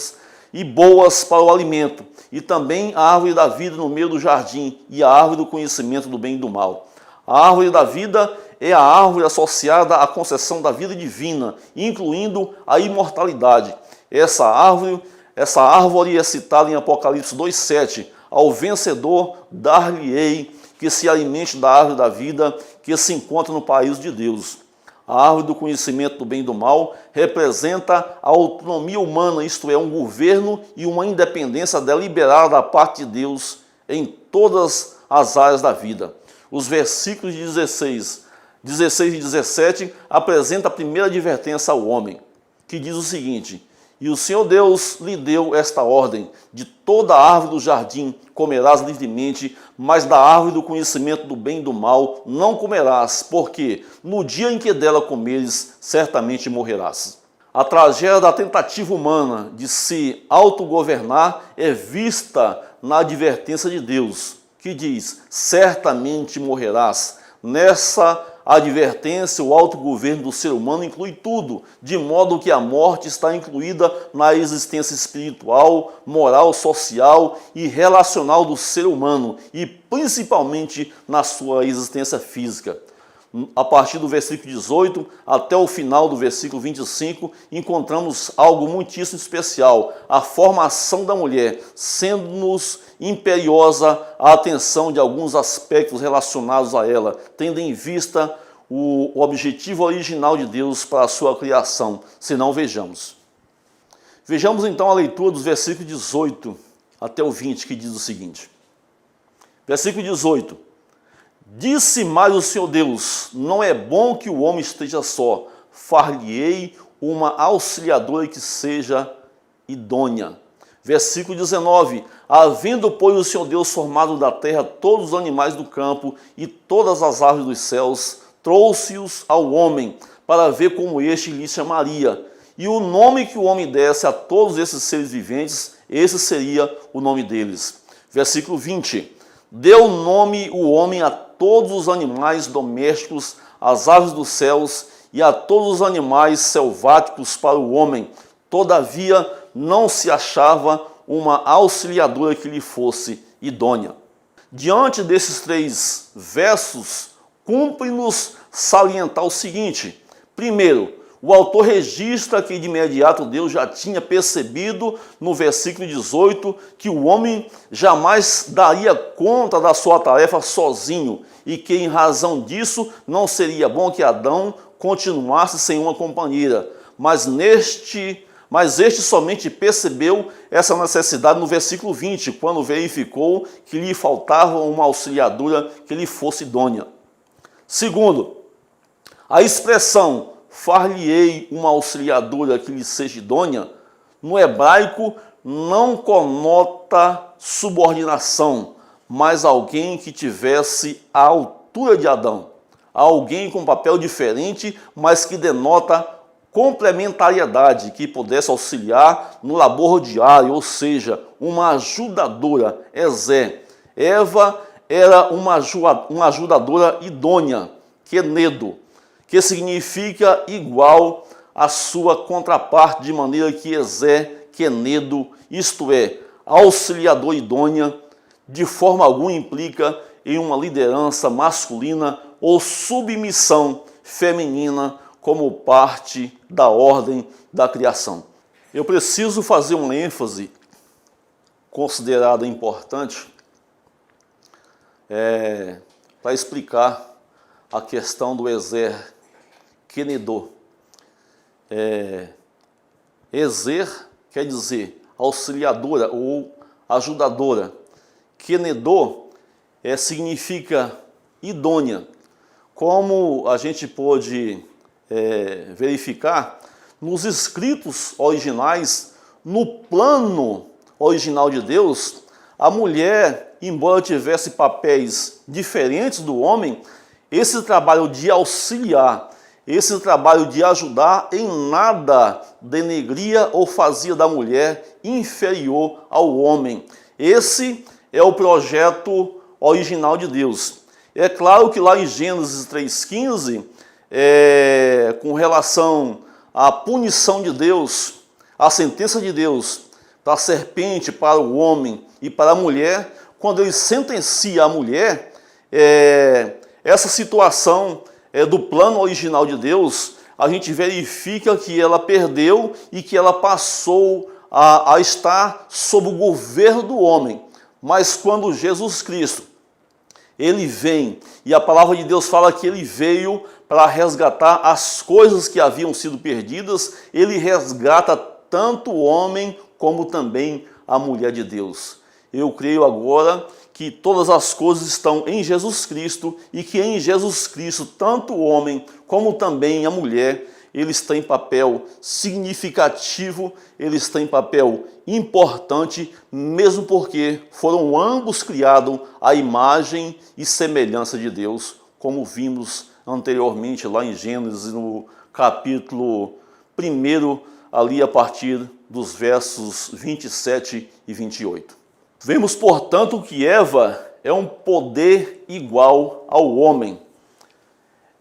e boas para o alimento, e também a árvore da vida no meio do jardim, e a árvore do conhecimento do bem e do mal. A árvore da vida é a árvore associada à concessão da vida divina, incluindo a imortalidade. Essa árvore é citada em Apocalipse 2,7. Ao vencedor dar-lhe-ei que se alimente da árvore da vida que se encontra no paraíso de Deus. A árvore do conhecimento do bem e do mal representa a autonomia humana, isto é, um governo e uma independência deliberada da parte de Deus em todas as áreas da vida. Os versículos 16 e 17 apresentam a primeira advertência ao homem, que diz o seguinte: E o Senhor Deus lhe deu esta ordem: de toda a árvore do jardim comerás livremente, mas da árvore do conhecimento do bem e do mal não comerás, porque no dia em que dela comeres, certamente morrerás. A tragédia da tentativa humana de se autogovernar é vista na advertência de Deus, que diz: certamente morrerás. Nessa advertência, o autogoverno do ser humano inclui tudo, de modo que a morte está incluída na existência espiritual, moral, social e relacional do ser humano, e principalmente na sua existência física. A partir do versículo 18 até o final do versículo 25, encontramos algo muitíssimo especial: a formação da mulher, sendo-nos imperiosa a atenção de alguns aspectos relacionados a ela, tendo em vista o objetivo original de Deus para a sua criação. Se não, vejamos. Vejamos então a leitura dos versículos 18 até o 20, que diz o seguinte. Versículo 18. Disse mais o Senhor Deus: não é bom que o homem esteja só, far-lhe-ei uma auxiliadora que seja idônea. Versículo 19. Havendo, pois, o Senhor Deus formado da terra todos os animais do campo e todas as aves dos céus, trouxe-os ao homem, para ver como este lhe chamaria. E o nome que o homem desse a todos esses seres viventes, esse seria o nome deles. Versículo 20. Deu nome o homem a todos os animais domésticos, às aves dos céus e a todos os animais selváticos para o homem. Todavia não se achava uma auxiliadora que lhe fosse idônea. Diante desses 3 versos, cumpre-nos salientar o seguinte: primeiro, o autor registra que de imediato Deus já tinha percebido no versículo 18 que o homem jamais daria conta da sua tarefa sozinho e que em razão disso não seria bom que Adão continuasse sem uma companheira. Mas este somente percebeu essa necessidade no versículo 20, quando verificou que lhe faltava uma auxiliadora que lhe fosse idônea. Segundo, a expressão far-lhe-ei uma auxiliadora que lhe seja idônea, no hebraico não conota subordinação, mas alguém que tivesse a altura de Adão. Alguém com papel diferente, mas que denota complementariedade, que pudesse auxiliar no labor diário, ou seja, uma ajudadora. Eva era uma ajudadora idônea, kenedo, que significa igual à sua contraparte, de maneira que kenedo, isto é, auxiliador idônea, de forma alguma implica em uma liderança masculina ou submissão feminina como parte da ordem da criação. Eu preciso fazer uma ênfase considerada importante para explicar a questão do kenedô. Ezer quer dizer auxiliadora ou ajudadora. Kenedô significa idônea. Como a gente pôde verificar, nos escritos originais, no plano original de Deus, a mulher, embora tivesse papéis diferentes do homem, esse trabalho de auxiliar, esse trabalho de ajudar, em nada denegria ou fazia da mulher inferior ao homem. Esse é o projeto original de Deus. É claro que lá em Gênesis 3,15, com relação à punição de Deus, a sentença de Deus para a serpente, para o homem e para a mulher, quando ele sentencia a mulher, essa situação do plano original de Deus, a gente verifica que ela perdeu e que ela passou a estar sob o governo do homem. Mas quando Jesus Cristo, ele vem, e a palavra de Deus fala que ele veio para resgatar as coisas que haviam sido perdidas, ele resgata tanto o homem como também a mulher de Deus. Eu creio agora que todas as coisas estão em Jesus Cristo e que em Jesus Cristo, tanto o homem como também a mulher, eles têm papel significativo, eles têm papel importante, mesmo porque foram ambos criados à imagem e semelhança de Deus, como vimos anteriormente lá em Gênesis, no capítulo 1, ali a partir dos versos 27 e 28. Vemos, portanto, que Eva é um poder igual ao homem.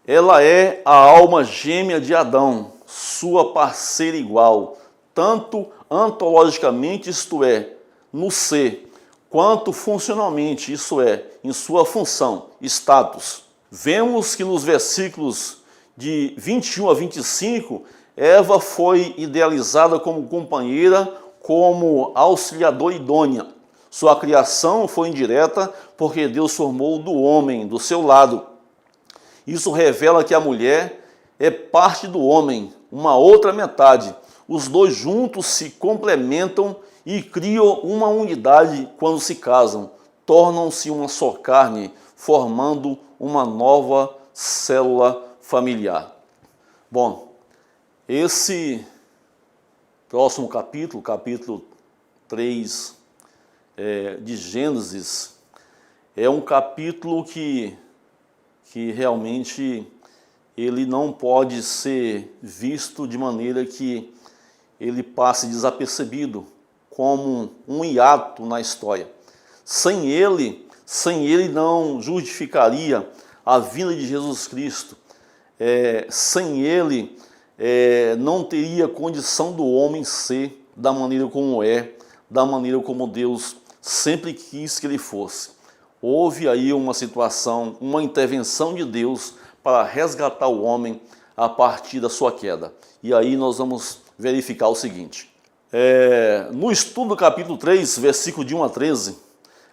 Ela é a alma gêmea de Adão, sua parceira igual, tanto ontologicamente, isto é, no ser, quanto funcionalmente, isso é, em sua função, status. Vemos que nos versículos de 21 a 25, Eva foi idealizada como companheira, como auxiliadora idônea. Sua criação foi indireta porque Deus formou do homem, do seu lado. Isso revela que a mulher é parte do homem, uma outra metade. Os dois juntos se complementam e criam uma unidade quando se casam. Tornam-se uma só carne, formando uma nova célula familiar. Bom, esse próximo capítulo, capítulo 3 de Gênesis, é um capítulo que realmente ele não pode ser visto de maneira que ele passe desapercebido, como um hiato na história. Sem ele não justificaria a vinda de Jesus Cristo. Sem ele não teria condição do homem ser da maneira como é, da maneira como Deus sempre quis que ele fosse. Houve aí uma situação, uma intervenção de Deus para resgatar o homem a partir da sua queda. E aí nós vamos verificar o seguinte. No estudo do capítulo 3, versículo de 1 a 13,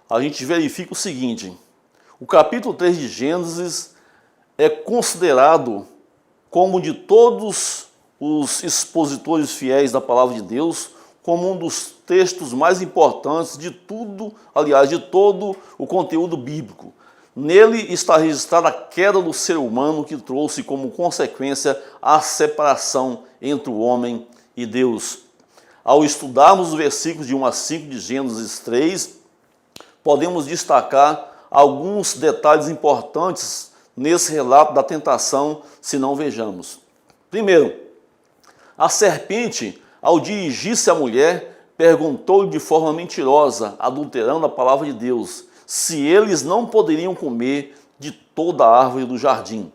a gente verifica o seguinte. O capítulo 3 de Gênesis é considerado como de todos os expositores fiéis da palavra de Deus, como um dos textos mais importantes de tudo, aliás, de todo o conteúdo bíblico. Nele está registrada a queda do ser humano que trouxe como consequência a separação entre o homem e Deus. Ao estudarmos os versículos de 1 a 5 de Gênesis 3, podemos destacar alguns detalhes importantes nesse relato da tentação, se não vejamos. Primeiro, a serpente, ao dirigir-se à mulher, perguntou-lhe de forma mentirosa, adulterando a palavra de Deus, se eles não poderiam comer de toda a árvore do jardim.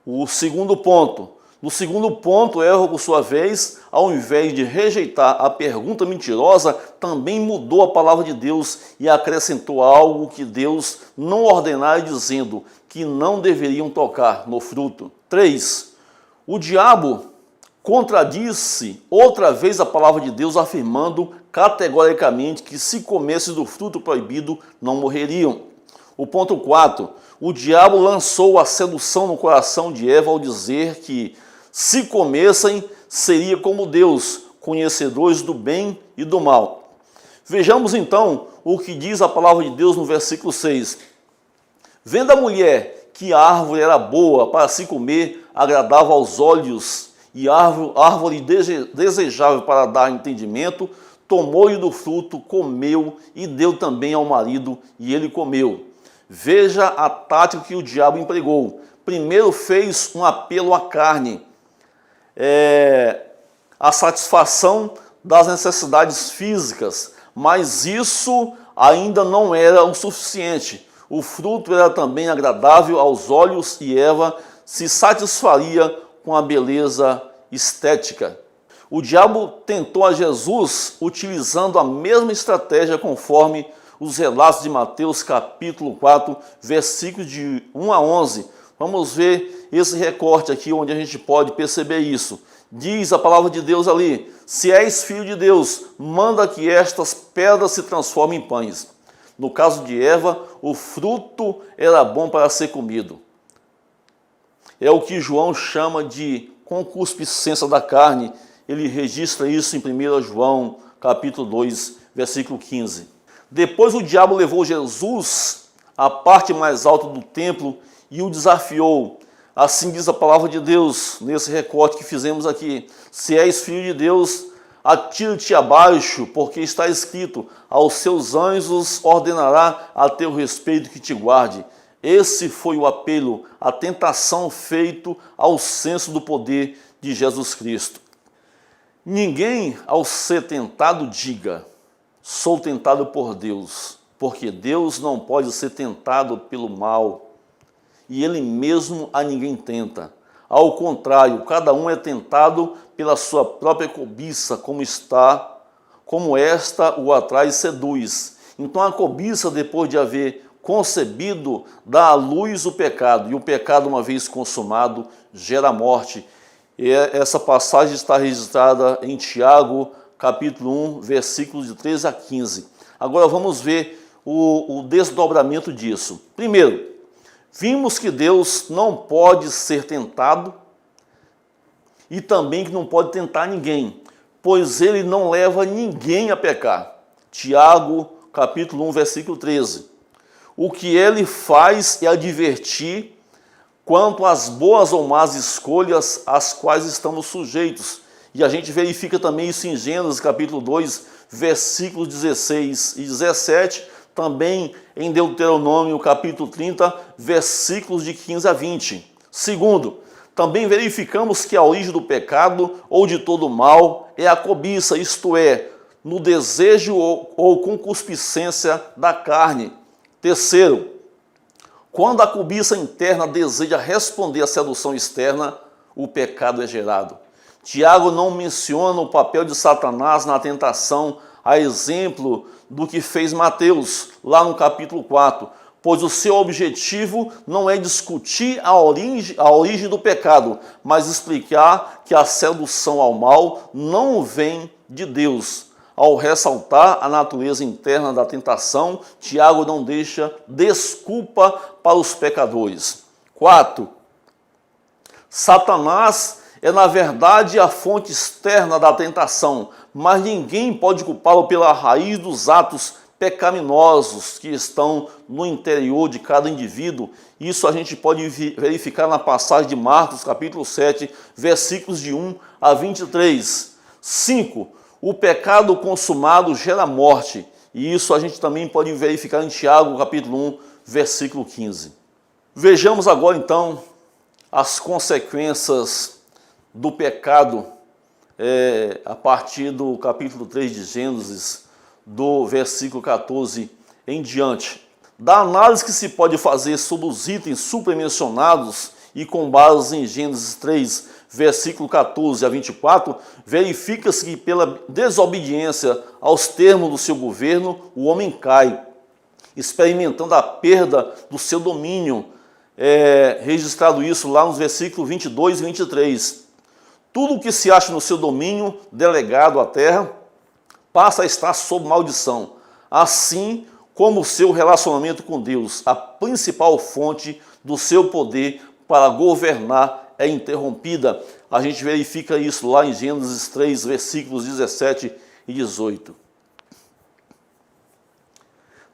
No segundo ponto, Eva, por sua vez, ao invés de rejeitar a pergunta mentirosa, também mudou a palavra de Deus e acrescentou algo que Deus não ordenara, dizendo que não deveriam tocar no fruto. 3. O diabo contradisse outra vez a palavra de Deus, afirmando categoricamente que se comesse do fruto proibido, não morreriam. O ponto 4. O diabo lançou a sedução no coração de Eva ao dizer que, se comessem, seria como Deus, conhecedores do bem e do mal. Vejamos então o que diz a palavra de Deus no versículo 6. Vendo a mulher que a árvore era boa para se comer, agradava aos olhos e árvore desejável para dar entendimento, tomou-lhe do fruto, comeu e deu também ao marido, e ele comeu. Veja a tática que o diabo empregou. Primeiro fez um apelo à carne, a satisfação das necessidades físicas, mas isso ainda não era o suficiente. O fruto era também agradável aos olhos e Eva se satisfaria com a beleza estética. O diabo tentou a Jesus utilizando a mesma estratégia conforme os relatos de Mateus capítulo 4, versículos de 1 a 11. Vamos ver esse recorte aqui onde a gente pode perceber isso. Diz a palavra de Deus ali: se és filho de Deus, manda que estas pedras se transformem em pães. No caso de Eva, o fruto era bom para ser comido. É o que João chama de concupiscência da carne. Ele registra isso em 1 João capítulo 2, versículo 15. Depois o diabo levou Jesus à parte mais alta do templo e o desafiou Assim diz a palavra de Deus, nesse recorte que fizemos aqui. Se és filho de Deus, atira-te abaixo, porque está escrito, aos seus anjos ordenará a teu respeito que te guarde. Esse foi o apelo, a tentação feito ao senso do poder de Jesus Cristo. Ninguém, ao ser tentado, diga, sou tentado por Deus, porque Deus não pode ser tentado pelo mal, e Ele mesmo a ninguém tenta. Ao contrário, cada um é tentado pela sua própria cobiça, como esta o atrai e seduz. Então a cobiça, depois de haver concebido, dá à luz o pecado, e o pecado, uma vez consumado, gera morte. E essa passagem está registrada em Tiago, capítulo 1, versículos de 13 a 15. Agora vamos ver o desdobramento disso. Primeiro, vimos que Deus não pode ser tentado e também que não pode tentar ninguém, pois Ele não leva ninguém a pecar. Tiago, capítulo 1, versículo 13. O que Ele faz é advertir quanto às boas ou más escolhas às quais estamos sujeitos. E a gente verifica também isso em Gênesis, capítulo 2, versículos 16 e 17, também em Deuteronômio, capítulo 30, versículos de 15 a 20. Segundo, também verificamos que a origem do pecado ou de todo mal é a cobiça, isto é, no desejo ou concupiscência da carne. Terceiro, quando a cobiça interna deseja responder à sedução externa, o pecado é gerado. Tiago não menciona o papel de Satanás na tentação, a exemplo do que fez Mateus, lá no capítulo 4, pois o seu objetivo não é discutir a origem do pecado, mas explicar que a sedução ao mal não vem de Deus. Ao ressaltar a natureza interna da tentação, Tiago não deixa desculpa para os pecadores. 4. Satanás é, na verdade, a fonte externa da tentação, mas ninguém pode culpá-lo pela raiz dos atos pecaminosos que estão no interior de cada indivíduo. Isso a gente pode verificar na passagem de Marcos, capítulo 7, versículos de 1 a 23. 5. O pecado consumado gera morte, e isso a gente também pode verificar em Tiago, capítulo 1, versículo 15. Vejamos agora, então, as consequências do pecado a partir do capítulo 3 de Gênesis, do versículo 14 em diante. Da análise que se pode fazer sobre os itens supramencionados e com base em Gênesis 3, versículo 14 a 24, verifica-se que pela desobediência aos termos do seu governo, o homem cai, experimentando a perda do seu domínio, registrado isso lá nos versículos 22 e 23. Tudo o que se acha no seu domínio, delegado à terra, passa a estar sob maldição, assim como o seu relacionamento com Deus, a principal fonte do seu poder para governar, é interrompida. A gente verifica isso lá em Gênesis 3, versículos 17 e 18.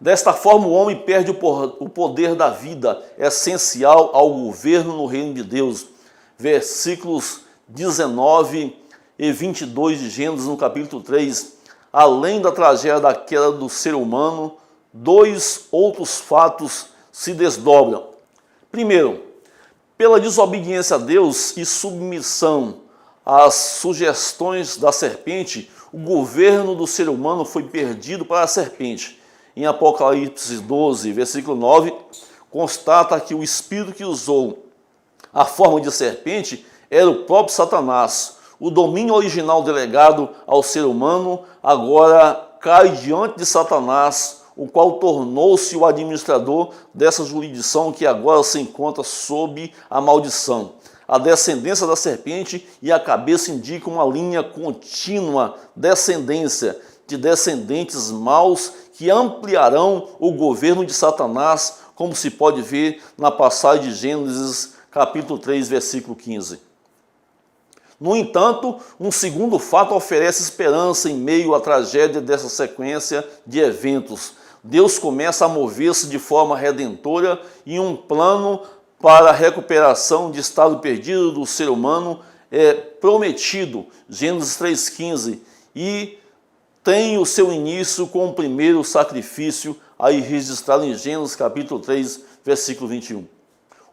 Desta forma, o homem perde o poder da vida, essencial ao governo no reino de Deus. Versículos 19 e 22 de Gênesis, no capítulo 3. Além da tragédia da queda do ser humano, dois outros fatos se desdobram. Primeiro, pela desobediência a Deus e submissão às sugestões da serpente, o governo do ser humano foi perdido para a serpente. Em Apocalipse 12, versículo 9, constata que o espírito que usou a forma de serpente era o próprio Satanás. O domínio original delegado ao ser humano agora cai diante de Satanás, o qual tornou-se o administrador dessa jurisdição que agora se encontra sob a maldição. A descendência da serpente e a cabeça indicam uma linha contínua descendência de descendentes maus que ampliarão o governo de Satanás, como se pode ver na passagem de Gênesis, capítulo 3, versículo 15. No entanto, um segundo fato oferece esperança em meio à tragédia dessa sequência de eventos. Deus começa a mover-se de forma redentora em um plano para a recuperação de estado perdido do ser humano é prometido, Gênesis 3,15, e tem o seu início com o primeiro sacrifício, aí registrado em Gênesis capítulo 3, versículo 21.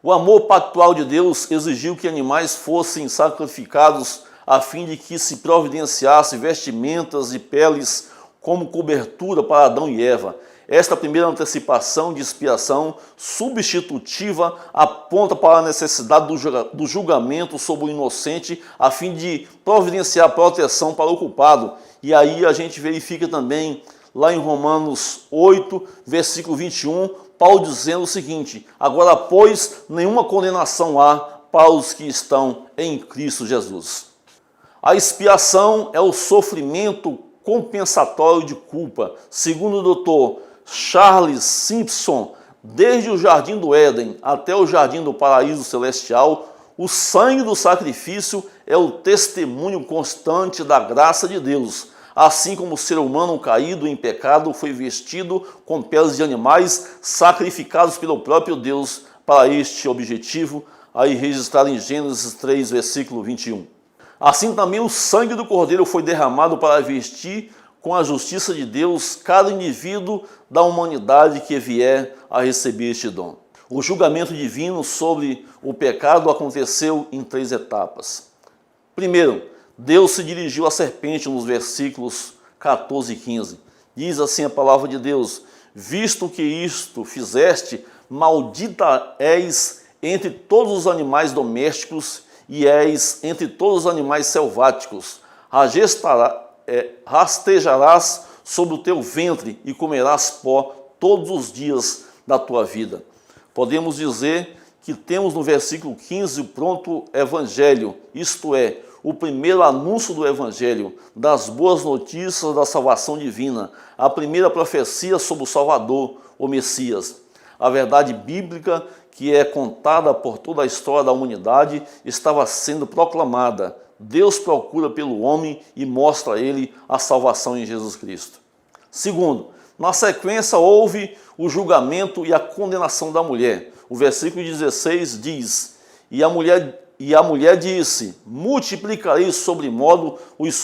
O amor pactual de Deus exigiu que animais fossem sacrificados a fim de que se providenciasse vestimentas e peles como cobertura para Adão e Eva. Esta primeira antecipação de expiação substitutiva aponta para a necessidade do julgamento sobre o inocente a fim de providenciar proteção para o culpado. E aí a gente verifica também lá em Romanos 8, versículo 21, Paulo dizendo o seguinte: agora, pois, nenhuma condenação há para os que estão em Cristo Jesus. A expiação é o sofrimento compensatório de culpa. Segundo o Dr. Charles Simpson, desde o Jardim do Éden até o Jardim do Paraíso Celestial, o sangue do sacrifício é o testemunho constante da graça de Deus. Assim como o ser humano caído em pecado foi vestido com peles de animais sacrificados pelo próprio Deus para este objetivo, aí registrado em Gênesis 3, versículo 21. Assim também o sangue do Cordeiro foi derramado para vestir com a justiça de Deus cada indivíduo da humanidade que vier a receber este dom. O julgamento divino sobre o pecado aconteceu em 3 etapas. Primeiro, Deus se dirigiu à serpente nos versículos 14 e 15. Diz assim a palavra de Deus: visto que isto fizeste, maldita és entre todos os animais domésticos e és entre todos os animais selváticos. Rastejarás sobre o teu ventre e comerás pó todos os dias da tua vida. Podemos dizer que temos no versículo 15 o pronto evangelho, isto é, o primeiro anúncio do evangelho, das boas notícias da salvação divina, a primeira profecia sobre o Salvador, o Messias. A verdade bíblica que é contada por toda a história da humanidade estava sendo proclamada. Deus procura pelo homem e mostra a ele a salvação em Jesus Cristo. Segundo, na sequência houve o julgamento e a condenação da mulher. O versículo 16 diz: E a mulher disse: multiplicarei sobremodo os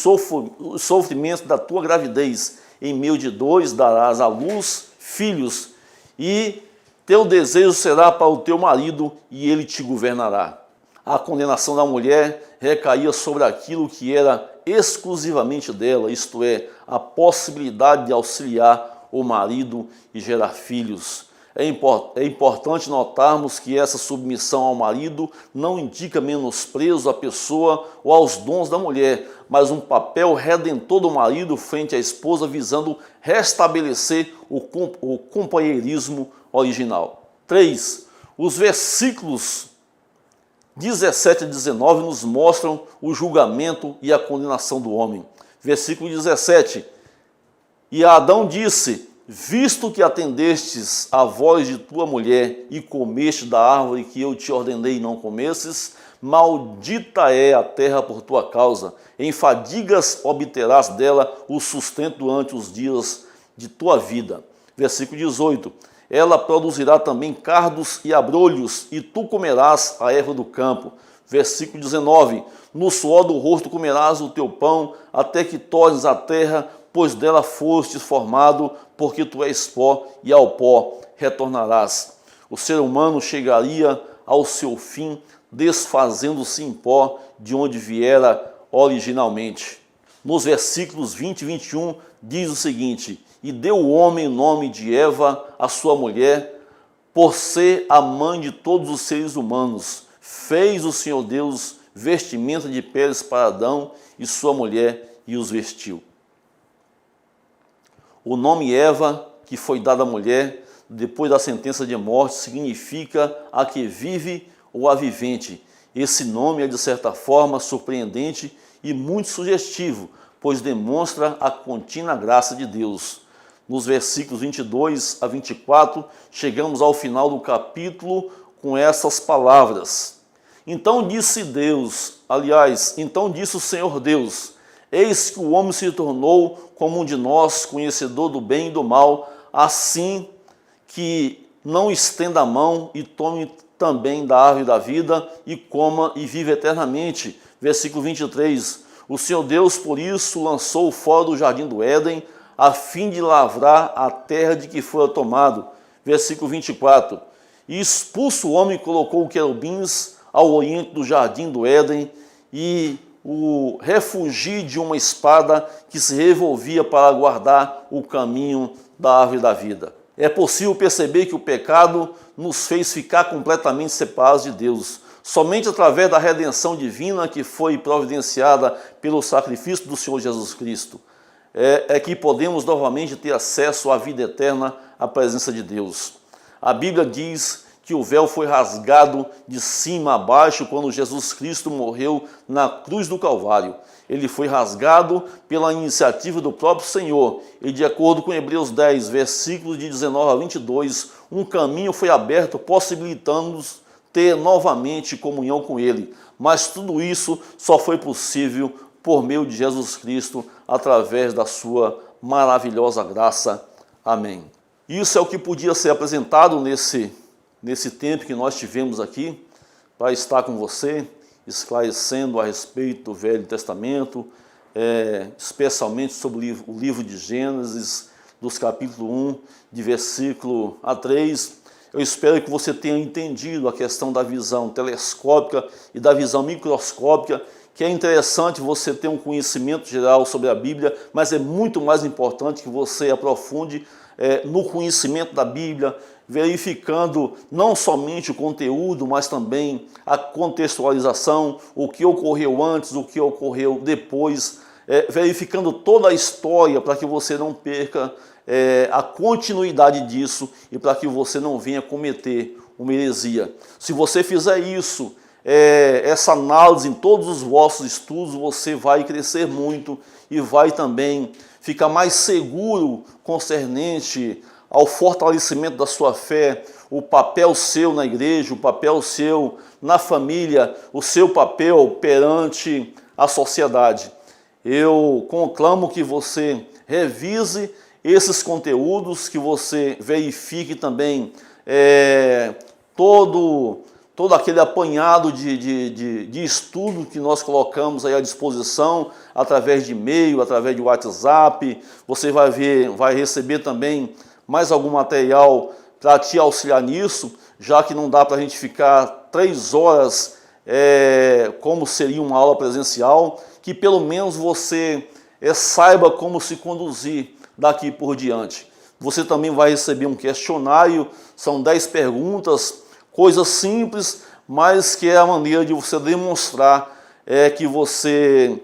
sofrimentos da tua gravidez, em meio de dores darás à luz filhos, e teu desejo será para o teu marido, e ele te governará. A condenação da mulher recaía sobre aquilo que era exclusivamente dela, isto é, a possibilidade de auxiliar o marido e gerar filhos. É importante notarmos que essa submissão ao marido não indica menosprezo à pessoa ou aos dons da mulher, mas um papel redentor do marido frente à esposa, visando restabelecer o companheirismo original. 3. Os versículos 17 a 19 nos mostram o julgamento e a condenação do homem. Versículo 17. E Adão disse: visto que atendestes à voz de tua mulher e comeste da árvore que eu te ordenei não comesses, maldita é a terra por tua causa, em fadigas obterás dela o sustento durante os dias de tua vida. Versículo 18. Ela produzirá também cardos e abrolhos, e tu comerás a erva do campo. Versículo 19. No suor do rosto comerás o teu pão, até que tornes a terra, pois dela fostes formado, porque tu és pó, e ao pó retornarás. O ser humano chegaria ao seu fim, desfazendo-se em pó, de onde viera originalmente. Nos versículos 20 e 21, diz o seguinte: e deu o homem o nome de Eva, a sua mulher, por ser a mãe de todos os seres humanos. Fez o Senhor Deus vestimenta de peles para Adão e sua mulher, e os vestiu. O nome Eva, que foi dado à mulher depois da sentença de morte, significa a que vive ou a vivente. Esse nome é, de certa forma, surpreendente e muito sugestivo, pois demonstra a contínua graça de Deus. Nos versículos 22 a 24, chegamos ao final do capítulo com essas palavras. Então disse então disse o Senhor Deus: eis que o homem se tornou como um de nós, conhecedor do bem e do mal, assim que não estenda a mão e tome também da árvore da vida e coma e vive eternamente. Versículo 23. O Senhor Deus, por isso, lançou fora do jardim do Éden, a fim de lavrar a terra de que fora tomado. Versículo 24. E expulso o homem colocou querubins ao oriente do jardim do Éden e o refugi de uma espada que se revolvia para guardar o caminho da árvore da vida. É possível perceber que o pecado nos fez ficar completamente separados de Deus. Somente através da redenção divina que foi providenciada pelo sacrifício do Senhor Jesus Cristo é que podemos novamente ter acesso à vida eterna, à presença de Deus. A Bíblia diz que o véu foi rasgado de cima a baixo quando Jesus Cristo morreu na cruz do Calvário. Ele foi rasgado pela iniciativa do próprio Senhor. E de acordo com Hebreus 10, versículos de 19 a 22, um caminho foi aberto possibilitando-nos ter novamente comunhão com Ele. Mas tudo isso só foi possível por meio de Jesus Cristo, através da sua maravilhosa graça. Amém. Isso é o que podia ser apresentado nesse tempo que nós tivemos aqui, para estar com você, esclarecendo a respeito do Velho Testamento, especialmente sobre o livro de Gênesis, dos capítulo 1, de versículo a 3. Eu espero que você tenha entendido a questão da visão telescópica e da visão microscópica, que é interessante você ter um conhecimento geral sobre a Bíblia, mas é muito mais importante que você aprofunde no conhecimento da Bíblia, verificando não somente o conteúdo, mas também a contextualização, o que ocorreu antes, o que ocorreu depois, verificando toda a história para que você não perca a continuidade disso e para que você não venha cometer uma heresia. Se você fizer isso, essa análise em todos os vossos estudos, você vai crescer muito e vai também ficar mais seguro concernente ao fortalecimento da sua fé, o papel seu na igreja, o papel seu na família, o seu papel perante a sociedade. Eu conclamo que você revise esses conteúdos, que você verifique também todo aquele apanhado de estudo que nós colocamos aí à disposição, através de e-mail, através de WhatsApp. Você vai receber também mais algum material para te auxiliar nisso, já que não dá para a gente ficar 3 horas como seria uma aula presencial, que pelo menos você saiba como se conduzir daqui por diante. Você também vai receber um questionário, são 10 perguntas, coisas simples, mas que é a maneira de você demonstrar que você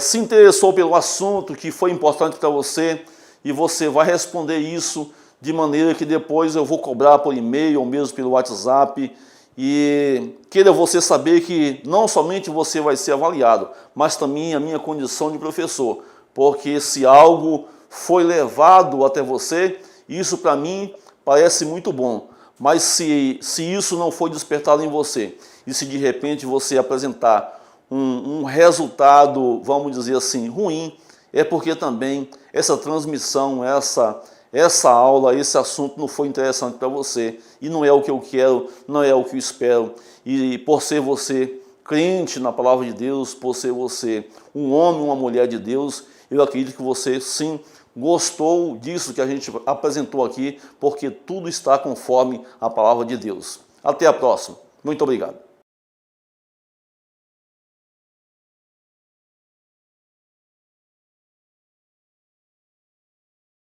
se interessou pelo assunto, que foi importante para você, e você vai responder isso de maneira que depois eu vou cobrar por e-mail ou mesmo pelo WhatsApp. E queira você saber que não somente você vai ser avaliado, mas também a minha condição de professor, porque se algo foi levado até você, isso para mim parece muito bom. Mas se isso não foi despertado em você, e se de repente você apresentar um resultado, vamos dizer assim, ruim, é porque também essa transmissão, essa aula, esse assunto não foi interessante para você, e não é o que eu quero, não é o que eu espero. E por ser você crente na palavra de Deus, por ser você um homem, uma mulher de Deus, eu acredito que você sim gostou disso que a gente apresentou aqui, porque tudo está conforme a palavra de Deus. Até a próxima. Muito obrigado.